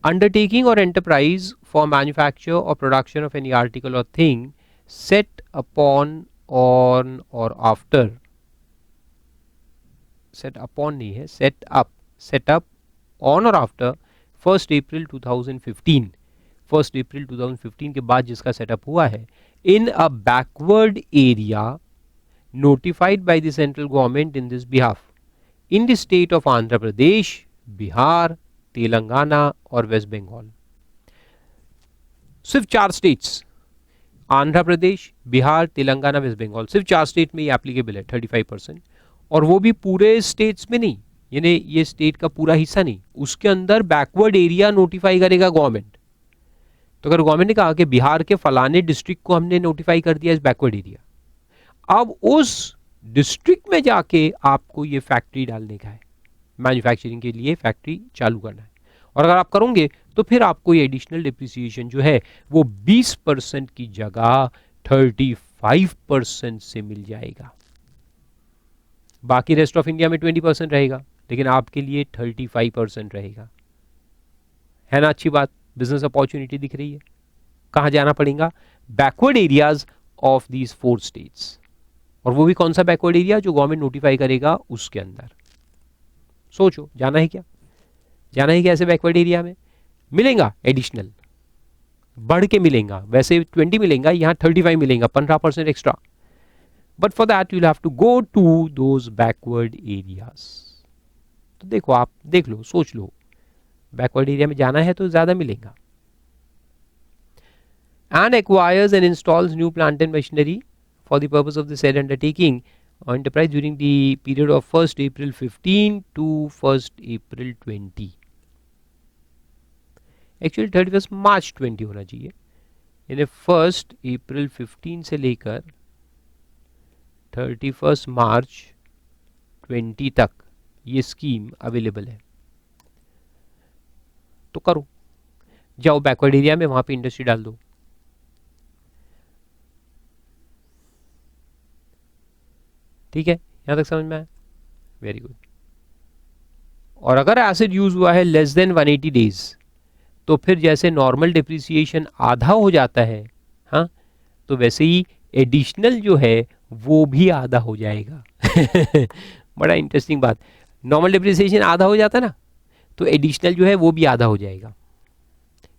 undertaking or enterprise for manufacture or production of any article or thing set upon on or after, set upon नहीं है, set up on or after 1st April 2015, 1st April 2015 के बाद जिसका सेटअप हुआ है in a backward area notified by the central government in this behalf in the state of Andhra Pradesh, Bihar, Telangana और waste Bengal. सिर्फ 4 states, Andhra Pradesh, Bihar, Telangana, waste Bengal, सिर्फ 4 state में ये एप्लीकेबल है 35%। और वो भी पूरे स्टेट्स में नहीं, यानी ये स्टेट का पूरा हिस्सा नहीं, उसके अंदर बैकवर्ड एरिया नोटिफाई करेगा गवर्नमेंट। तो अगर गवर्नमेंट ने कहा कि बिहार के फलाने डिस्ट्रिक्ट को हमने नोटिफाई कर दिया इस बैकवर्ड एरिया, अब उस डिस्ट्रिक्ट में जाके आपको ये फैक्ट्री डालने का है, मैन्युफैक्चरिंग के लिए फैक्ट्री चालू करना है। और अगर आप करोगे तो फिर आपको ये एडिशनल डिप्रिसिएशन जो है वो 20% की जगह 35% से मिल जाएगा। बाकी रेस्ट ऑफ इंडिया में 20% रहेगा, लेकिन आपके लिए 35% रहेगा। है ना अच्छी बात, बिजनेस अपॉर्चुनिटी दिख रही है। कहाँ जाना पड़ेगा? Backward areas of these 4 states. और वो भी कौन सा बैकवर्ड एरिया? जो गवर्नमेंट नोटिफाई करेगा उसके अंदर। सोचो, जाना है क्या? जाना है क्या ऐसे बैकवर्ड एरिया में? मिलेगा एडिशनल, बढ़ के मिलेगा। वैसे 20 मिलेगा, यहाँ 35 मिलेगा, 15% extra. But for that you have to go to those backward areas. तो देखो, आप देख लो, सोच लो, बैकवर्ड एरिया में जाना है तो ज्यादा मिलेगा। And acquires and installs new plant and machinery for the purpose of the said undertaking or enterprise during the period of 1st April 15 to 1st April 20। Actually 31st March 20 होना चाहिए, यानी 1st April 15 से लेकर 31st March 20 तक ये scheme available है। तो करो, जाओ बैकवर्ड एरिया में, वहां पे इंडस्ट्री डाल दो। ठीक है, यहां तक समझ में आया? Very good. और अगर एसिड यूज हुआ है लेस देन 180 डेज, तो फिर जैसे नॉर्मल डिप्रिसिएशन आधा हो जाता है, हाँ, तो वैसे ही एडिशनल जो है वो भी आधा हो जाएगा। बड़ा इंटरेस्टिंग बात, नॉर्मल डिप्रिसिएशन आधा हो जाता है ना, तो एडिशनल जो है वो भी आधा हो जाएगा।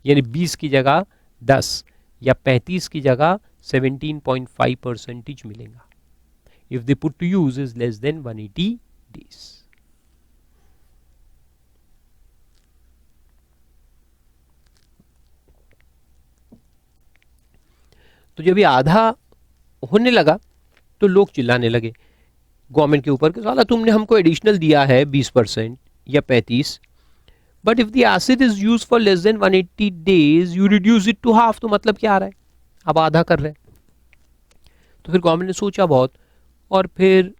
यानी 20 की जगह 10 या 35 की जगह 17.5% मिलेगा if the put to use is less than 180 days। तो जब ये आधा होने लगा तो लोग चिल्लाने लगे गवर्नमेंट के ऊपर कि साला तुमने हमको एडिशनल दिया है 20% या 35, but if the asset is use for less than 180 days you reduce it to half. तो मतलब क्या आ रहा है? अब आधा कर रहे हैं। तो फिर गवर्नमेंट ने सोचा बहुत, और फिर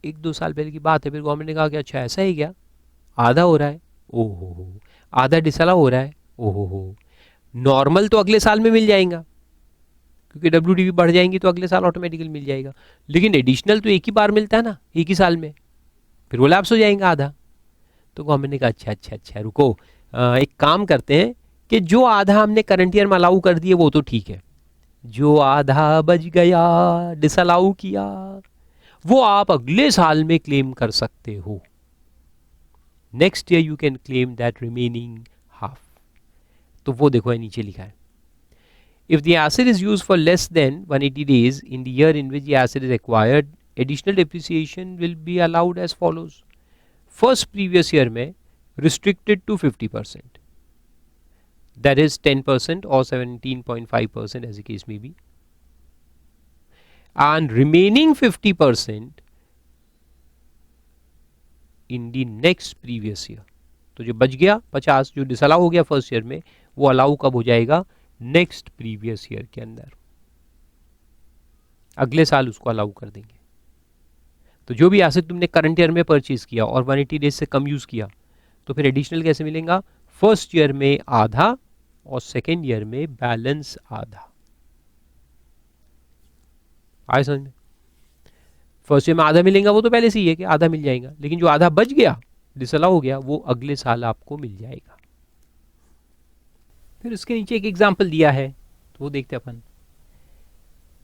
1-2 साल पहले की बात है, फिर गवर्नमेंट ने कहा कि अच्छा ऐसा ही क्या, आधा हो रहा है, ओहो हो, आधा डिसला हो रहा है, ओहो हो, नॉर्मल तो अगले साल में मिल जाएगा क्योंकि WDV बढ़ जाएंगी तो अगले साल ऑटोमेटिकली मिल जाएगा, लेकिन एडिशनल तो एक ही बार मिलता है ना, एक ही साल में, फिर वो लैप्स हो जाएगा आधा। तो गवर्नमेंट ने कहा अच्छा रुको, एक काम करते हैं कि जो आधा हमने करंट ईयर में अलाउ कर दिए वो तो ठीक है, जो आधा बच गया डिसअलाउ किया वो आप अगले साल में क्लेम कर सकते हो। Next year you can claim that remaining half. तो वो देखो नीचे लिखा है, if the asset is used for less than 180 days in the year in which the asset is acquired, additional depreciation will be allowed as follows. First previous year में restricted to 50%, that is 10% or 17.5% as the case may be, and remaining 50% in the next previous year। तो जो बच गया 50 जो disallow हो गया first year में, वो अलाउ कब हो जाएगा? नेक्स्ट प्रीवियस ईयर के अंदर, अगले साल उसको अलाउ कर देंगे। तो जो भी एसेट तुमने करंट ईयर में परचेज किया और 180 डेज से कम यूज किया, तो फिर एडिशनल कैसे मिलेगा? फर्स्ट ईयर में आधा और सेकेंड ईयर में बैलेंस आधा। आए समझ में? फर्स्ट ईयर में आधा मिलेगा वो तो पहले से ही है कि आधा मिल जाएगा, लेकिन जो आधा बच गया, डिसअलाउ हो गया, वो अगले साल आपको मिल जाएगा। फिर उसके नीचे एक एग्जाम्पल दिया है, तो वो देखते हैं अपन।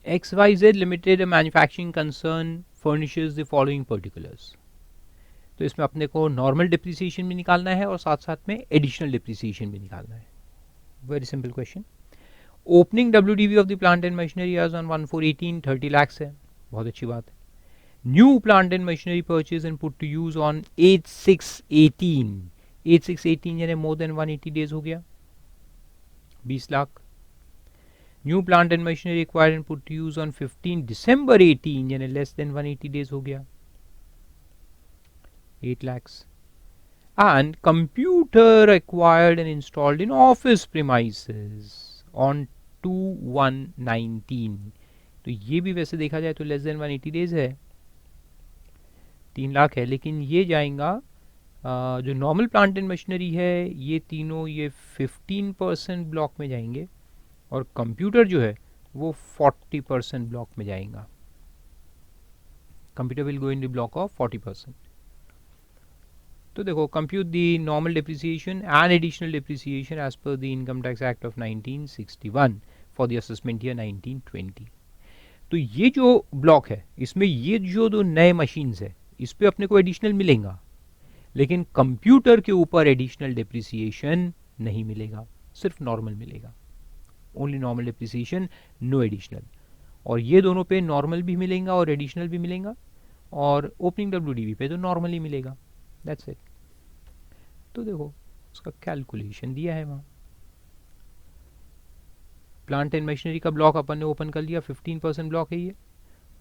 XYZ limited manufacturing concern furnishes the following particulars. तो इसमें अपने को नॉर्मल डिप्रिसिएशन भी निकालना है और साथ साथ में एडिशनल डिप्रिसिएशन भी निकालना है। Very simple question. Opening WDV of the plant and machinery as on 1/4/18 30 lakh है, बहुत अच्छी बात है। New plant and machinery purchase and put to use on 8/6/18, 8/6/18 यानी मोर देन 180 डेज हो गया, 20 lakh. New plant and machinery acquired and put to use on 15 December 18 यानी less than 180 days हो गया, 8 lakhs. And computer acquired and installed in office premises on 2/1/19, तो ये भी वैसे देखा जाए तो लेस देन 180 डेज है, 3 लाख है। लेकिन ये जाएगा जो नॉर्मल प्लांट एंड मशीनरी है ये तीनों ये 15% ब्लॉक में जाएंगे और कंप्यूटर जो है वो 40% ब्लॉक में जाएगा। Computer will go in the block of 40%। तो देखो, compute the normal depreciation and additional depreciation as per the income tax act of 1961 for the assessment year 1920। तो ये जो ब्लॉक है इसमें ये जो दो नए मशीन्स है इस पे अपने को एडिशनल मिलेगा, लेकिन कंप्यूटर के ऊपर एडिशनल डिप्रिसिएशन नहीं मिलेगा, सिर्फ नॉर्मल मिलेगा, only normal depreciation, no additional. और ये दोनों पे नॉर्मल भी मिलेगा और एडिशनल भी मिलेगा, और ओपनिंग WDV पे तो नॉर्मल ही मिलेगा, दैट्स इट। तो देखो उसका कैलकुलेशन दिया है वहां। प्लांट एंड मशीनरी का ब्लॉक अपन ने ओपन कर लिया, 15% ब्लॉक है ये,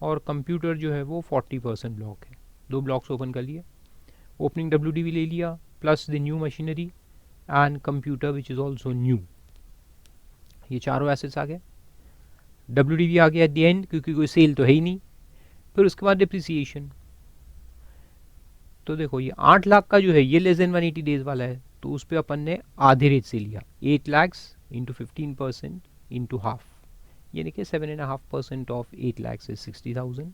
और कंप्यूटर जो है वो 40% ब्लॉक है, दो ब्लॉक्स ओपन कर लिए। ओपनिंग WDV ले लिया plus the new machinery and computer which is also new, ये चारों एसेट्स आ गए। WDV आ गया एट द एंड क्योंकि कोई सेल तो है ही नहीं। फिर उसके बाद डिप्रिसिएशन, तो देखो ये 8 लाख का जो है ये लेस देन 180 डेज वाला है, तो उस पर अपन ने आधे रेट से लिया, 8 lakhs इंटू 15% इंटू हाफ, यानी कि 7.5% ऑफ 8 lakhs इज 60,000।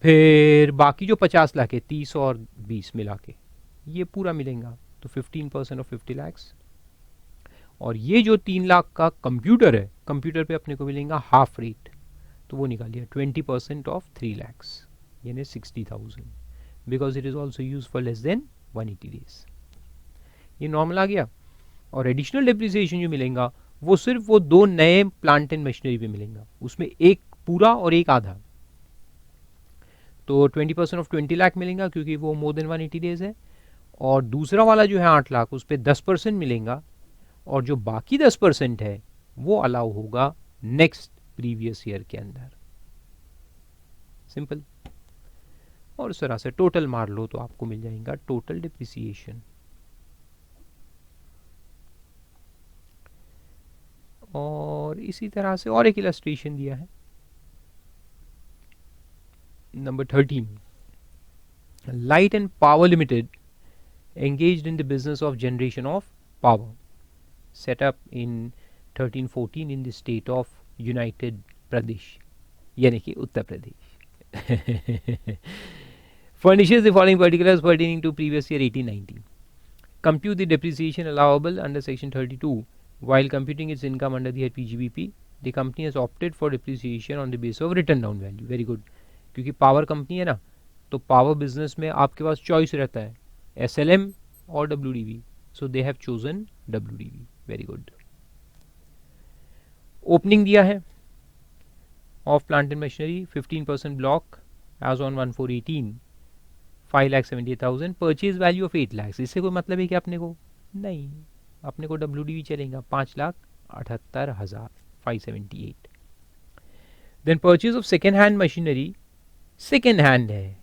फिर बाकी जो 50 लाख है 30 और 20 मिला के ये पूरा मिलेगा, तो 15% ऑफ 50 lakhs। और ये जो 3 लाख का कंप्यूटर है, कंप्यूटर पे अपने को मिलेगा हाफ रेट, तो वो निकालिए 20% ऑफ 3 lakhs यानी 60,000, because it is also use for less than 180 days. ये नॉर्मल आ गया। और एडिशनल डिप्रिसिएशन जो मिलेगा वो सिर्फ वो दो नए प्लांट एंड मशीनरी पे मिलेगा, उसमें एक पूरा और एक आधा, तो 20% ऑफ 20 लाख मिलेगा क्योंकि वो मोर देन 180 डेज है। और दूसरा वाला जो है 8 लाख उस पर 10% मिलेगा, और जो बाकी 10% है वो अलाउ होगा नेक्स्ट प्रीवियस ईयर के अंदर, सिंपल। और इस तरह से टोटल मार लो तो आपको मिल जाएगा टोटल डिप्रिसिएशन। और इसी तरह से और एक इलस्ट्रेशन दिया है, number 13। Light and power limited engaged in the business of generation of power, set up in 1314 in the state of United Pradesh, यानी कि Uttar Pradesh. Furnishes the following particulars pertaining to previous year 1819. Compute the depreciation allowable under section 32 while computing its income under the PGBP. The company has opted for depreciation on the basis of written down value. Very good, क्योंकि power company है ना, तो power business में आपके पास choice रहता है SLM और WDV, so they have chosen WDV. Very good. Opening दिया है of plant and machinery 15% block as on 1/4/18 5,78,000, purchase value of 8 lakhs। इससे कोई मतलब है कि अपने को नहीं, अपने को WDV चलेगा 5,78,000 578। Then purchase of second hand machinery, second hand है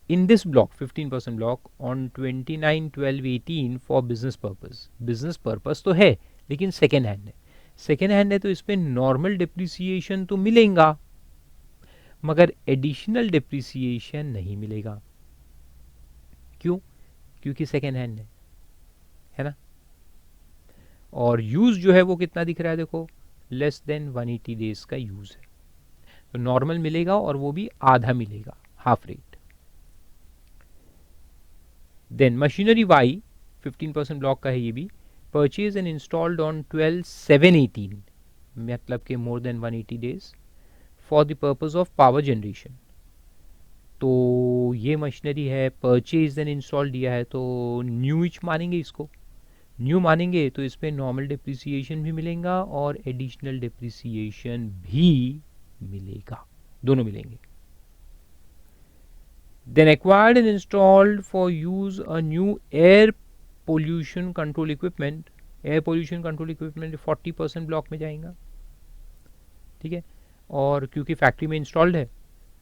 in this block 15% block on 29/12/18 for business purpose। business purpose तो है लेकिन सेकेंड हैंड है, सेकेंड हैंड है तो इस पर नॉर्मल डिप्रिसिएशन तो मिलेगा मगर एडिशनल डिप्रिसिएशन नहीं मिलेगा। क्यों? क्योंकि सेकेंड हैंड है ना। और यूज जो है वो कितना दिख रहा है, देखो लेस देन 180 डेज का यूज है, तो नॉर्मल मिलेगा और वो भी आधा मिलेगा, half rate. Then machinery Y 15% block का है ये भी, परचेज एंड इंस्टॉल्ड ऑन 12/7/18, मतलब के more than 180 days for the purpose of power generation. तो ये मशीनरी है, परचेज एंड इंस्टॉल दिया है, तो न्यू इच मानेंगे इसको। न्यू मानेंगे तो इसमें नॉर्मल डिप्रिसिएशन भी मिलेगा और एडिशनल डिप्रिसिएशन भी मिलेगा, दोनों मिलेंगे। Then acquired and installed for use a new air pollution control equipment, air pollution control equipment 40% block में जाएगा, ठीक है। और क्योंकि फैक्ट्री में इंस्टॉल्ड है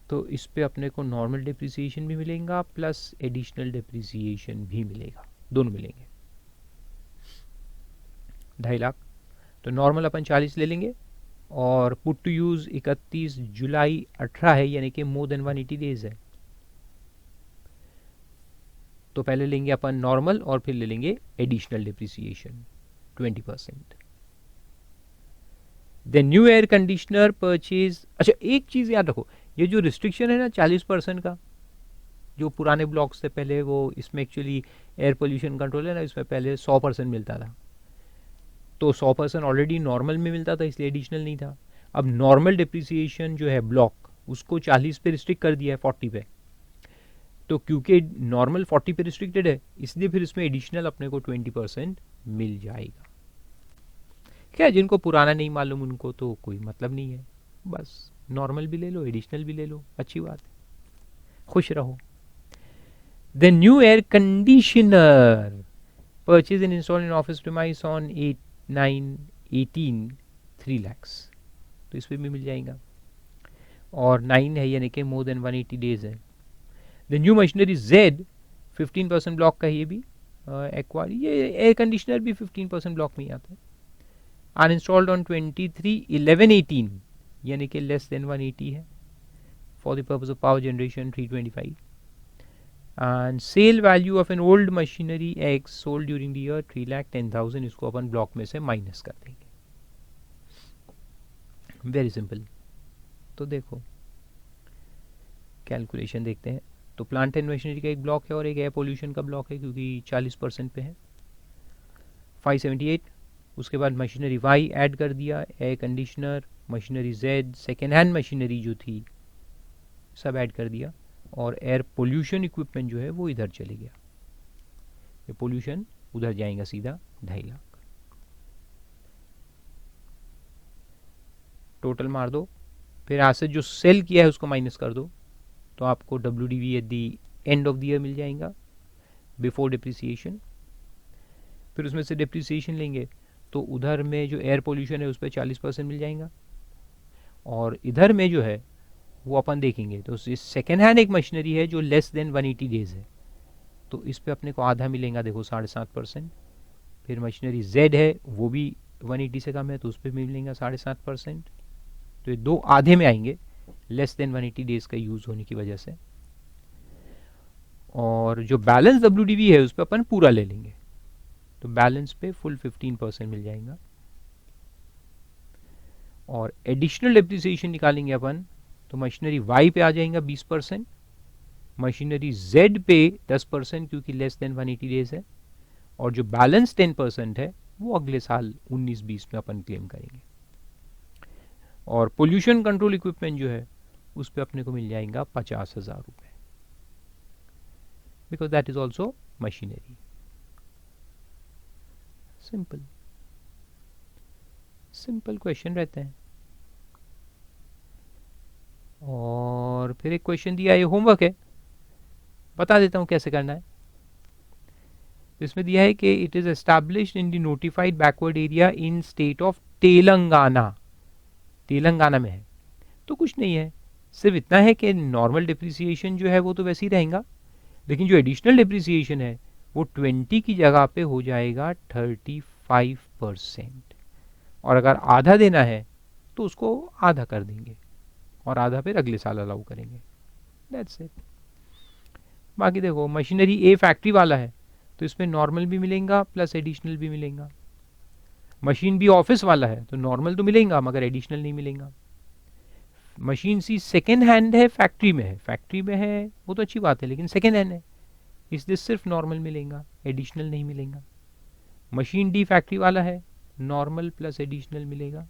तो इस पे अपने को नॉर्मल डिप्रिसिएशन भी मिलेगा प्लस एडिशनल डिप्रिसिएशन भी मिलेगा, दोनों मिलेंगे। 2.5 लाख, तो नॉर्मल अपन 40 ले लेंगे और पुट टू यूज 31 जुलाई 18 है, यानी कि मोर देन 180 डेज है। तो पहले लेंगे अपन नॉर्मल और फिर ले लेंगे additional depreciation 20%। Then new air conditioner purchase, अच्छा एक चीज याद रखो, ये जो रिस्ट्रिक्शन है ना 40% का, जो पुराने ब्लॉक से पहले वो, इसमें एक्चुअली एयर पोल्यूशन कंट्रोल है ना, इसमें पहले 100% मिलता था, तो 100% ऑलरेडी नॉर्मल में मिलता था इसलिए एडिशनल नहीं था। अब नॉर्मल डिप्रिसिएशन जो है ब्लॉक, उसको 40 पे रिस्ट्रिक्ट कर दिया है 40 पे, तो क्योंकि नॉर्मल 40 पे रिस्ट्रिक्टेड है इसलिए फिर इसमें एडिशनल अपने को 20% मिल जाएगा। क्या जिनको पुराना नहीं मालूम उनको तो कोई मतलब नहीं है, बस नॉर्मल भी ले लो एडिशनल भी ले लो, अच्छी बात है, खुश रहो। The new air conditioner purchase and install in office premise on 8/9/18 3 lakhs, तो इस पर भी मिल जाएगा और 9 है यानी कि मोर देन 180 डेज है। The new machinery Z 15% block का, ये भी एक्वायर, ये एयर कंडीशनर भी 15% ब्लॉक में ही आता है। अनइंस्टॉल्ड ऑन 23/11/18 यानी कि लेस देन 180 है, for the purpose of power generation 325। And sale value of an old machinery X sold during the year 3,10,000, इसको अपन ब्लॉक में से माइनस कर देंगे, वेरी सिंपल। तो देखो कैलकुलेशन देखते हैं, तो प्लांट एंड मशीनरी का एक ब्लॉक है और एक एयर पोल्यूशन का ब्लॉक है क्योंकि 40% पे है, 578। उसके बाद मशीनरी वाई ऐड कर दिया, air conditioner, machinery Z, second hand machinery जो थी सब ऐड कर दिया, और एयर पोल्यूशन इक्विपमेंट जो है वो इधर चले गया, ये पोल्यूशन उधर जाएगा सीधा 2.5 लाख। टोटल मार दो, फिर यहाँ से जो सेल किया है उसको माइनस कर दो, तो आपको WDV at the end of the year मिल जाएगा बिफोर डिप्रिसिएशन। फिर उसमें से डिप्रिसिएशन लेंगे तो उधर में जो एयर पोल्यूशन है उस पर 40% मिल जाएगा, और इधर में जो है वो अपन देखेंगे तो सेकेंड हैंड एक मशीनरी है जो लेस देन 180 डेज है, तो इस पे अपने को आधा मिलेगा, देखो 7.5%। फिर मशीनरी जेड है वो भी 180 से कम है तो उस पर मिलेगा 7.5%, तो ये दो आधे में आएंगे लेस देन 180 डेज का यूज होने की वजह से। और जो बैलेंस WDV है उस पर अपन पूरा ले लेंगे, तो बैलेंस पे फुल 15% मिल जाएगा। और एडिशनल डिप्रिसिएशन निकालेंगे अपन, तो मशीनरी वाई पे आ जाएगा 20%, मशीनरी जेड पे 10% क्योंकि लेस देन 180 डेज है, और जो बैलेंस 10% है वो अगले साल 19-20 में अपन क्लेम करेंगे। और पोल्यूशन कंट्रोल इक्विपमेंट जो है उस पर अपने को मिल जाएगा 50,000 रुपये, because that is also machinery. Simple simple question रहते हैं। और फिर एक क्वेश्चन दिया, ये होमवर्क है, बता देता हूं कैसे करना है। इसमें दिया है कि it is established in the notified backward area in state of Telangana, Telangana में है, तो कुछ नहीं है, सिर्फ इतना है कि नॉर्मल डिप्रिसिएशन जो है वो तो वैसे ही रहेगा, लेकिन जो एडिशनल डिप्रिसिएशन है वो 20 की जगह पे हो जाएगा 35%, और अगर आधा देना है तो उसको आधा कर देंगे और आधा फिर अगले साल अलाउ करेंगे, दैट्स इट। बाकी देखो मशीनरी ए फैक्ट्री वाला है तो इसमें नॉर्मल भी मिलेगा प्लस एडिशनल भी मिलेगा। मशीन बी ऑफिस वाला है तो नॉर्मल तो मिलेगा मगर एडिशनल नहीं मिलेगा। मशीन सी सेकेंड हैंड है, फैक्ट्री में है, फैक्ट्री में है वो तो अच्छी बात है, लेकिन सेकेंड हैंड है इसलिए सिर्फ नॉर्मल मिलेगा, एडिशनल नहीं मिलेगा। मशीन डी फैक्ट्री वाला है, नॉर्मल प्लस एडिशनल मिलेगा।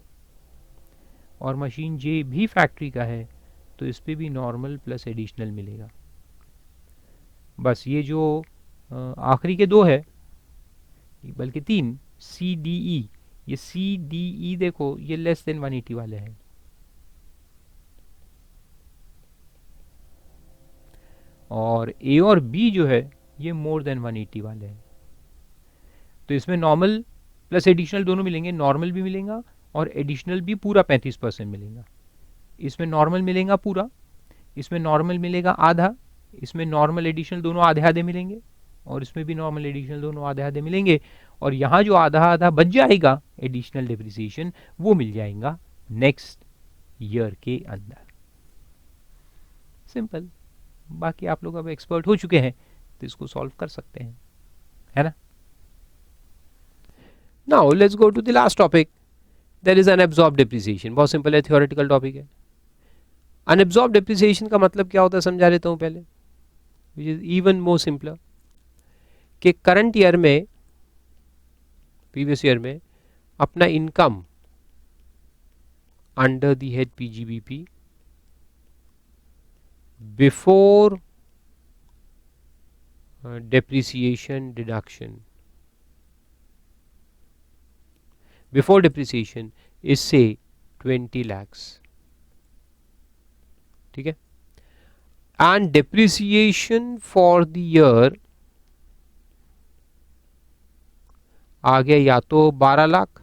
और मशीन जे भी फैक्ट्री का है तो इस पर भी नॉर्मल प्लस एडिशनल मिलेगा। बस ये जो आखिरी के दो है, बल्कि तीन, सी डी ई, ये सी डी ई देखो ये लेस देन 180 वाले हैं, और ए और बी जो है ये मोर देन 180 वाले हैं। तो इसमें नॉर्मल प्लस एडिशनल दोनों मिलेंगे, नॉर्मल भी मिलेगा और एडिशनल भी पूरा 35% मिलेगा। इसमें नॉर्मल मिलेगा पूरा, इसमें नॉर्मल मिलेगा आधा, इसमें नॉर्मल एडिशनल दोनों आधे आधे मिलेंगे, और इसमें भी नॉर्मल एडिशनल दोनों आधे आधे मिलेंगे। और यहाँ जो आधा आधा बच जाएगा एडिशनल डिप्रिसिएशन वो मिल जाएगा नेक्स्ट ईयर के अंदर। सिंपल। बाकी आप लोग अब एक्सपर्ट हो चुके हैं तो इसको सॉल्व कर सकते हैं, है ना। Now let's go to the last topic, there is unabsorbed depreciation. बहुत सिंपल है, थियोरेटिकल टॉपिक है। अनएब्सॉर्ब्ड डिप्रिसिएशन का मतलब क्या होता है समझा देता हूं पहले, which is even more simpler. कि करंट ईयर में, प्रीवियस ईयर में अपना income under the head PGBP before depreciation deduction, before depreciation is say 20 lakhs, ठीक है। and depreciation for the year आ गया या तो 12 लाख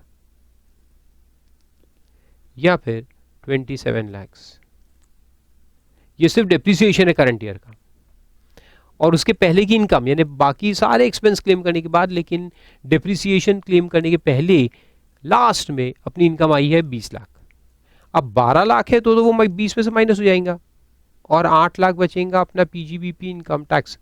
या फिर 27 lakhs। ये सिर्फ डेप्रिसिएशन है करंट ईयर का, और उसके पहले की इनकम यानी बाकी सारे एक्सपेंस क्लेम करने के बाद, लेकिन डेप्रिसिएशन क्लेम करने के पहले लास्ट में अपनी इनकम आई है 20 लाख। अब 12 लाख है तो वो 20 में से माइनस हो जाएगा और 8 लाख बचेगा अपना पीजीबीपी इनकम टैक्स।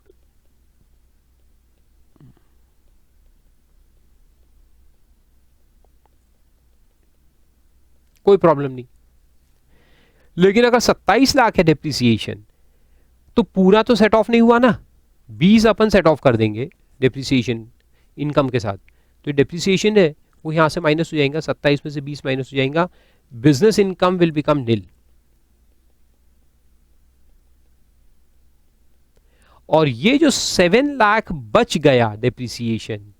कोई प्रॉब्लम नहीं। लेकिन अगर 27 लाख है डेप्रिसिएशन तो पूरा तो सेट ऑफ नहीं हुआ ना, 20 अपन सेट ऑफ कर देंगे डेप्रिसिएशन इनकम के साथ, तो डेप्रिसिएशन है वो यहां से माइनस हो जाएगा, 27 में से 20 माइनस हो जाएगा, बिजनेस इनकम विल बिकम निल। और ये जो 7 लाख बच गया डेप्रिसिएशन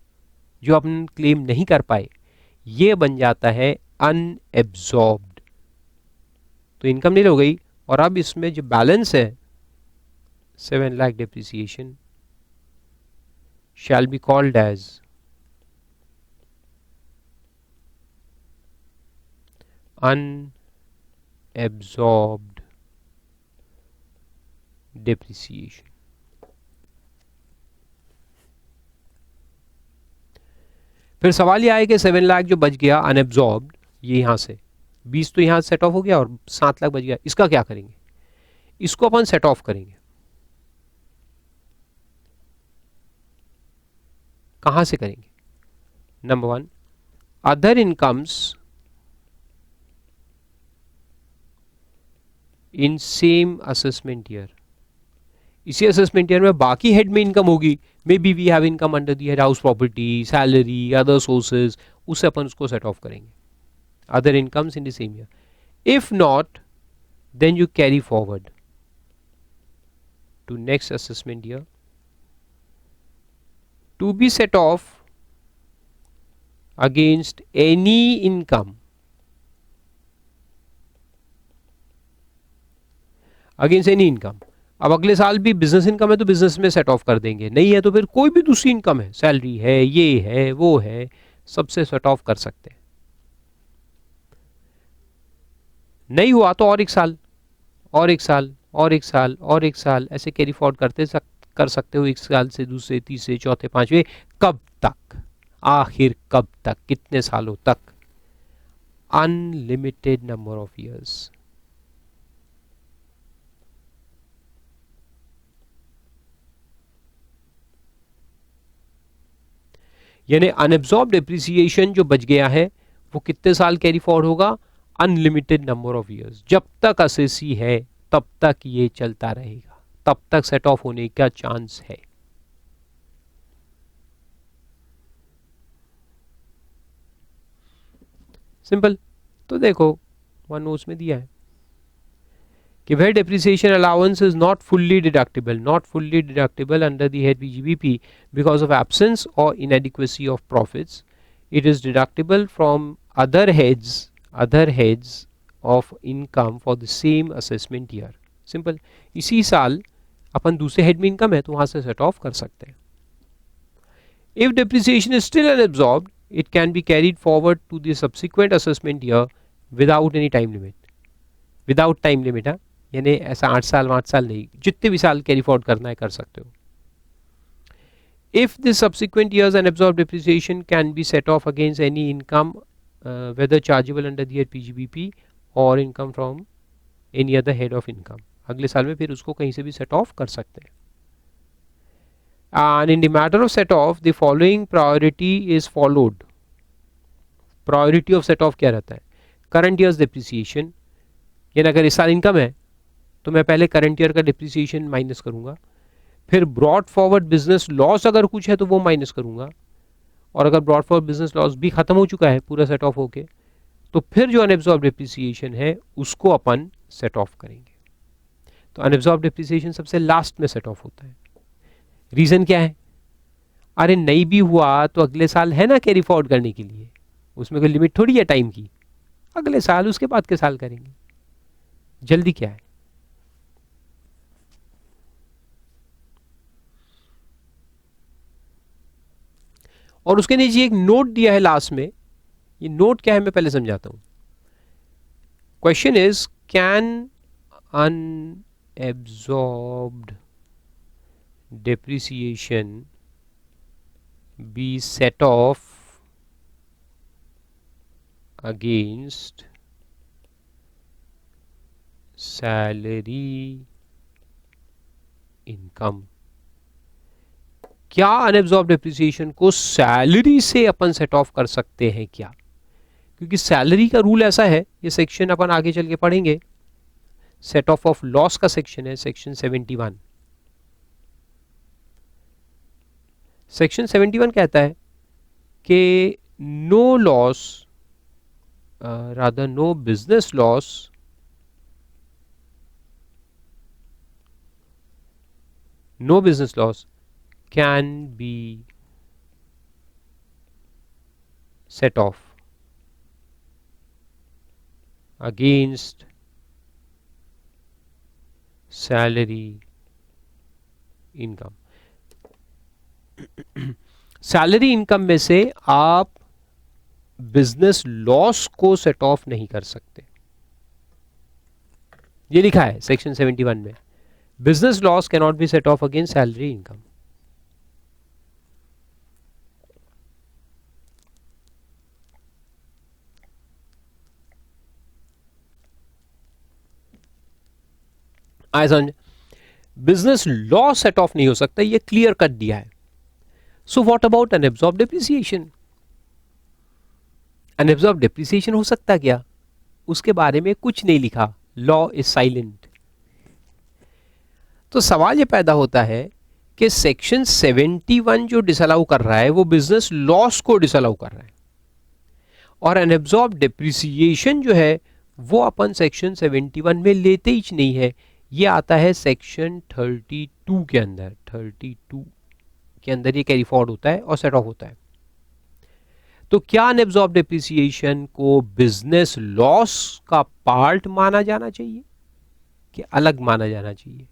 जो अपन क्लेम नहीं कर पाए, ये बन जाता है अनएब्सॉर्ब्ड। तो इनकम निल हो गई, और अब इसमें जो बैलेंस है 7 lakh depreciation shall be called as unabsorbed depreciation। फिर सवाल यह है कि 7 लाख जो बच गया अनएब्सॉर्ब्ड, ये यहां से 20 तो यहां सेट ऑफ हो गया और 7 लाख बच गया, इसका क्या करेंगे? इसको अपन सेट ऑफ करेंगे। कहां से करेंगे? Number 1, other incomes in same assessment year. इसी असेसमेंट ईयर में बाकी हेड में इनकम होगी, may be we have income under the head house property, salary, other sources, उससे अपन उसको सेट ऑफ करेंगे। Other incomes in the same year. If not then you carry forward to next assessment year to be set off against any income अब अगले साल भी business income है तो बिजनेस में सेट ऑफ कर देंगे, नहीं है तो फिर कोई भी दूसरी इनकम है, सैलरी है, ये है, वो है, सबसे सेट ऑफ कर सकते हैं। नहीं हुआ तो और एक साल और एक साल और एक साल और एक साल ऐसे कैरी फॉरवर्ड कर सकते हो, एक साल से दूसरे, तीसरे, चौथे, पांचवे, कब तक? आखिर कब तक? कितने सालों तक? Unlimited number of years. यानी अनएब्सॉर्ब डेप्रिसिएशन जो बच गया है वो कितने साल कैरी फॉरवर्ड होगा? Unlimited number of years. जब तक असेसी है तब तक ये चलता रहेगा, तब तक सेट ऑफ होने का चांस है। सिंपल। तो देखो 1 नोट्स में दिया है कि where depreciation allowance is not fully deductible under the head PGBP because of absence or inadequacy of profits, it is deductible from other heads of income for the same assessment year. Simple. इसी साल अपन दूसरे head में income है तो वहां से set of कर सकते हैं। If depreciation is still unabsorbed, it can be carried forward to the subsequent assessment year without any time limit. Without time limit, हाँ, यानी ऐसा 8 साल 5 साल नहीं, जितने भी साल कैरी फॉरवर्ड करना है कर सकते हो। If the subsequent years unabsorbed depreciation can be set off against any income, whether chargeable under the PGBP or income from any other head of income, अगले साल में फिर उसको कहीं से भी सेट ऑफ कर सकते हैं। And in the matter of set off, the following priority is followed. Priority of set off क्या रहता है? Current year's depreciation, यानी अगर इस साल इनकम है तो मैं पहले करंट ईयर का डिप्रिसिएशन माइनस करूंगा, फिर ब्रॉड फॉरवर्ड बिजनेस लॉस अगर कुछ है तो वो माइनस करूंगा, और अगर ब्रॉड फॉरवर्ड बिजनेस लॉस भी खत्म हो चुका है पूरा सेट ऑफ होके, तो फिर जो अनएब्सॉर्ब डिप्रिसिएशन है उसको अपन सेट ऑफ करेंगे। तो अनएब्सॉर्ब डिप्रिसिएशन सबसे लास्ट में सेट ऑफ होता है। रीजन क्या है? अरे नहीं भी हुआ तो अगले साल है ना कैरी फॉरवर्ड करने के लिए, उसमें कोई लिमिट थोड़ी है टाइम की, अगले साल उसके बाद के साल करेंगे, जल्दी क्या है। और उसके नीचे एक नोट दिया है लास्ट में, ये नोट क्या है मैं पहले समझाता हूं। Question is can unabsorbed depreciation be set off against salary income? क्या अनएब्सॉर्ब डेप्रिसिएशन को सैलरी से अपन सेट ऑफ कर सकते हैं क्या? क्योंकि सैलरी का रूल ऐसा है, ये सेक्शन अपन आगे चल के पढ़ेंगे, सेट ऑफ लॉस का सेक्शन है, सेक्शन 71। सेक्शन 71 कहता है कि no loss, rather no business loss can be set off against salary income. Salary income में से आप बिजनेस लॉस को सेट ऑफ नहीं कर सकते, ये लिखा है सेक्शन 71 में। Business loss can not be set off against salary income. आए समझ, बिजनेस लॉस सेट ऑफ नहीं हो सकता, ये क्लियर कर दिया है। So what about unabsorb depreciation? Unabsorb depreciation हो सकता क्या? उसके बारे में कुछ नहीं लिखा, लॉ इज साइलेंट। तो सवाल ये पैदा होता है कि सेक्शन 71 जो डिसअलाउ कर रहा है वो बिजनेस लॉस को डिसअलाउ कर रहा है, और अनएब्सॉर्ब डेप्रिसिएशन जो है वो अपन सेक्शन 71 में लेते ही नहीं है, ये आता है सेक्शन 32 के अंदर। 32 के अंदर ये कैरी फॉरवर्ड होता है और सेट ऑफ होता है। तो क्या अनएब्सॉर्ब डेप्रिसिएशन को बिजनेस लॉस का पार्ट माना जाना चाहिए कि अलग माना जाना चाहिए?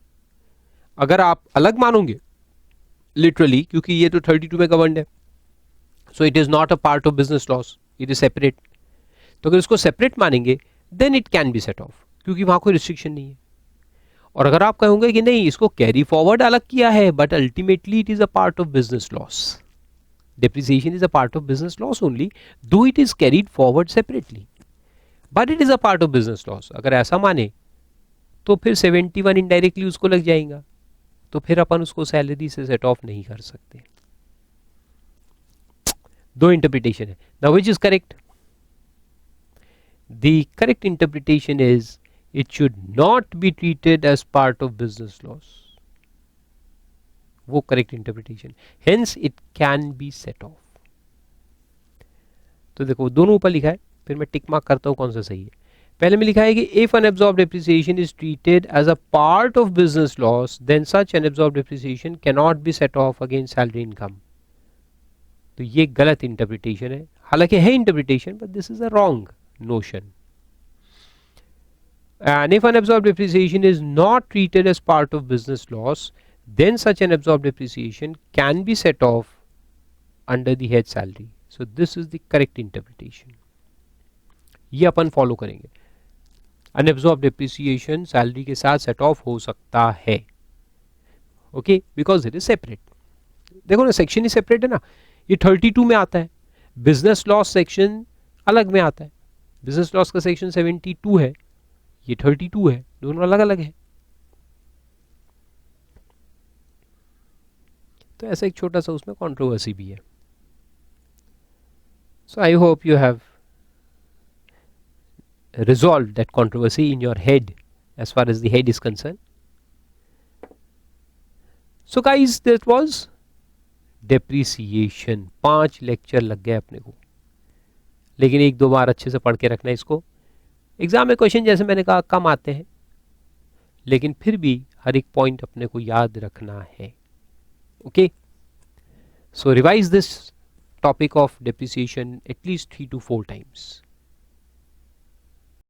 अगर आप अलग मानोगे लिटरली, क्योंकि ये तो 32 में गवर्नड है, so it is not a part of business loss, it is separate. तो अगर इसको सेपरेट मानेंगे then it can be set off, क्योंकि वहां कोई रिस्ट्रिक्शन नहीं है। और अगर आप कहोगे कि नहीं इसको कैरी फॉरवर्ड अलग किया है but ultimately it is a part of business loss, depreciation is a part of business loss only, though it is carried forward separately, but it is a part of business loss, अगर ऐसा माने तो फिर 71 indirectly उसको लग जाएगा, तो फिर अपन उसको सैलरी से सेट ऑफ नहीं कर सकते। दो इंटरप्रिटेशन है. Now which is correct? The correct interpretation is it should not be treated as part of business loss. वो correct interpretation, hence it can be set off. तो देखो दोनों ऊपर लिखा है, फिर मैं टिक मार्क करता हूं कौन सा सही है. पहले में लिखा है कि if unabsorbed depreciation is treated as a part of business loss then such unabsorbed depreciation can not be set off against salary income. तो ये गलत इंटरप्रिटेशन है, हालांकि है interpretation but this is a wrong notion. And if unabsorbed depreciation is not treated as part of business loss, then such an absorbed depreciation can be set off under the head salary. So this is the correct interpretation. ये अपन follow करेंगे. Unabsorbed depreciation salary के साथ set of हो सकता है, okay, because it is separate. देखो ना section ही separate है ना. ये 32 में आता है, बिजनेस लॉस सेक्शन अलग में आता है. बिजनेस लॉस का सेक्शन 72 है, ये 32 है, दोनों अलग अलग है. तो ऐसा एक छोटा सा उसमें कंट्रोवर्सी भी है. So I hope you have resolved that controversy in your head as far as the head is concerned. So guys, that was depreciation. 5 lecture लग गए अपने को, लेकिन 1-2 बार अच्छे से पढ़ के रखना इसको. एग्जाम में क्वेश्चन जैसे मैंने कहा कम आते हैं, लेकिन फिर भी हर एक पॉइंट अपने को याद रखना है. Okay, so revise this topic of depreciation at least 3 to 4 times.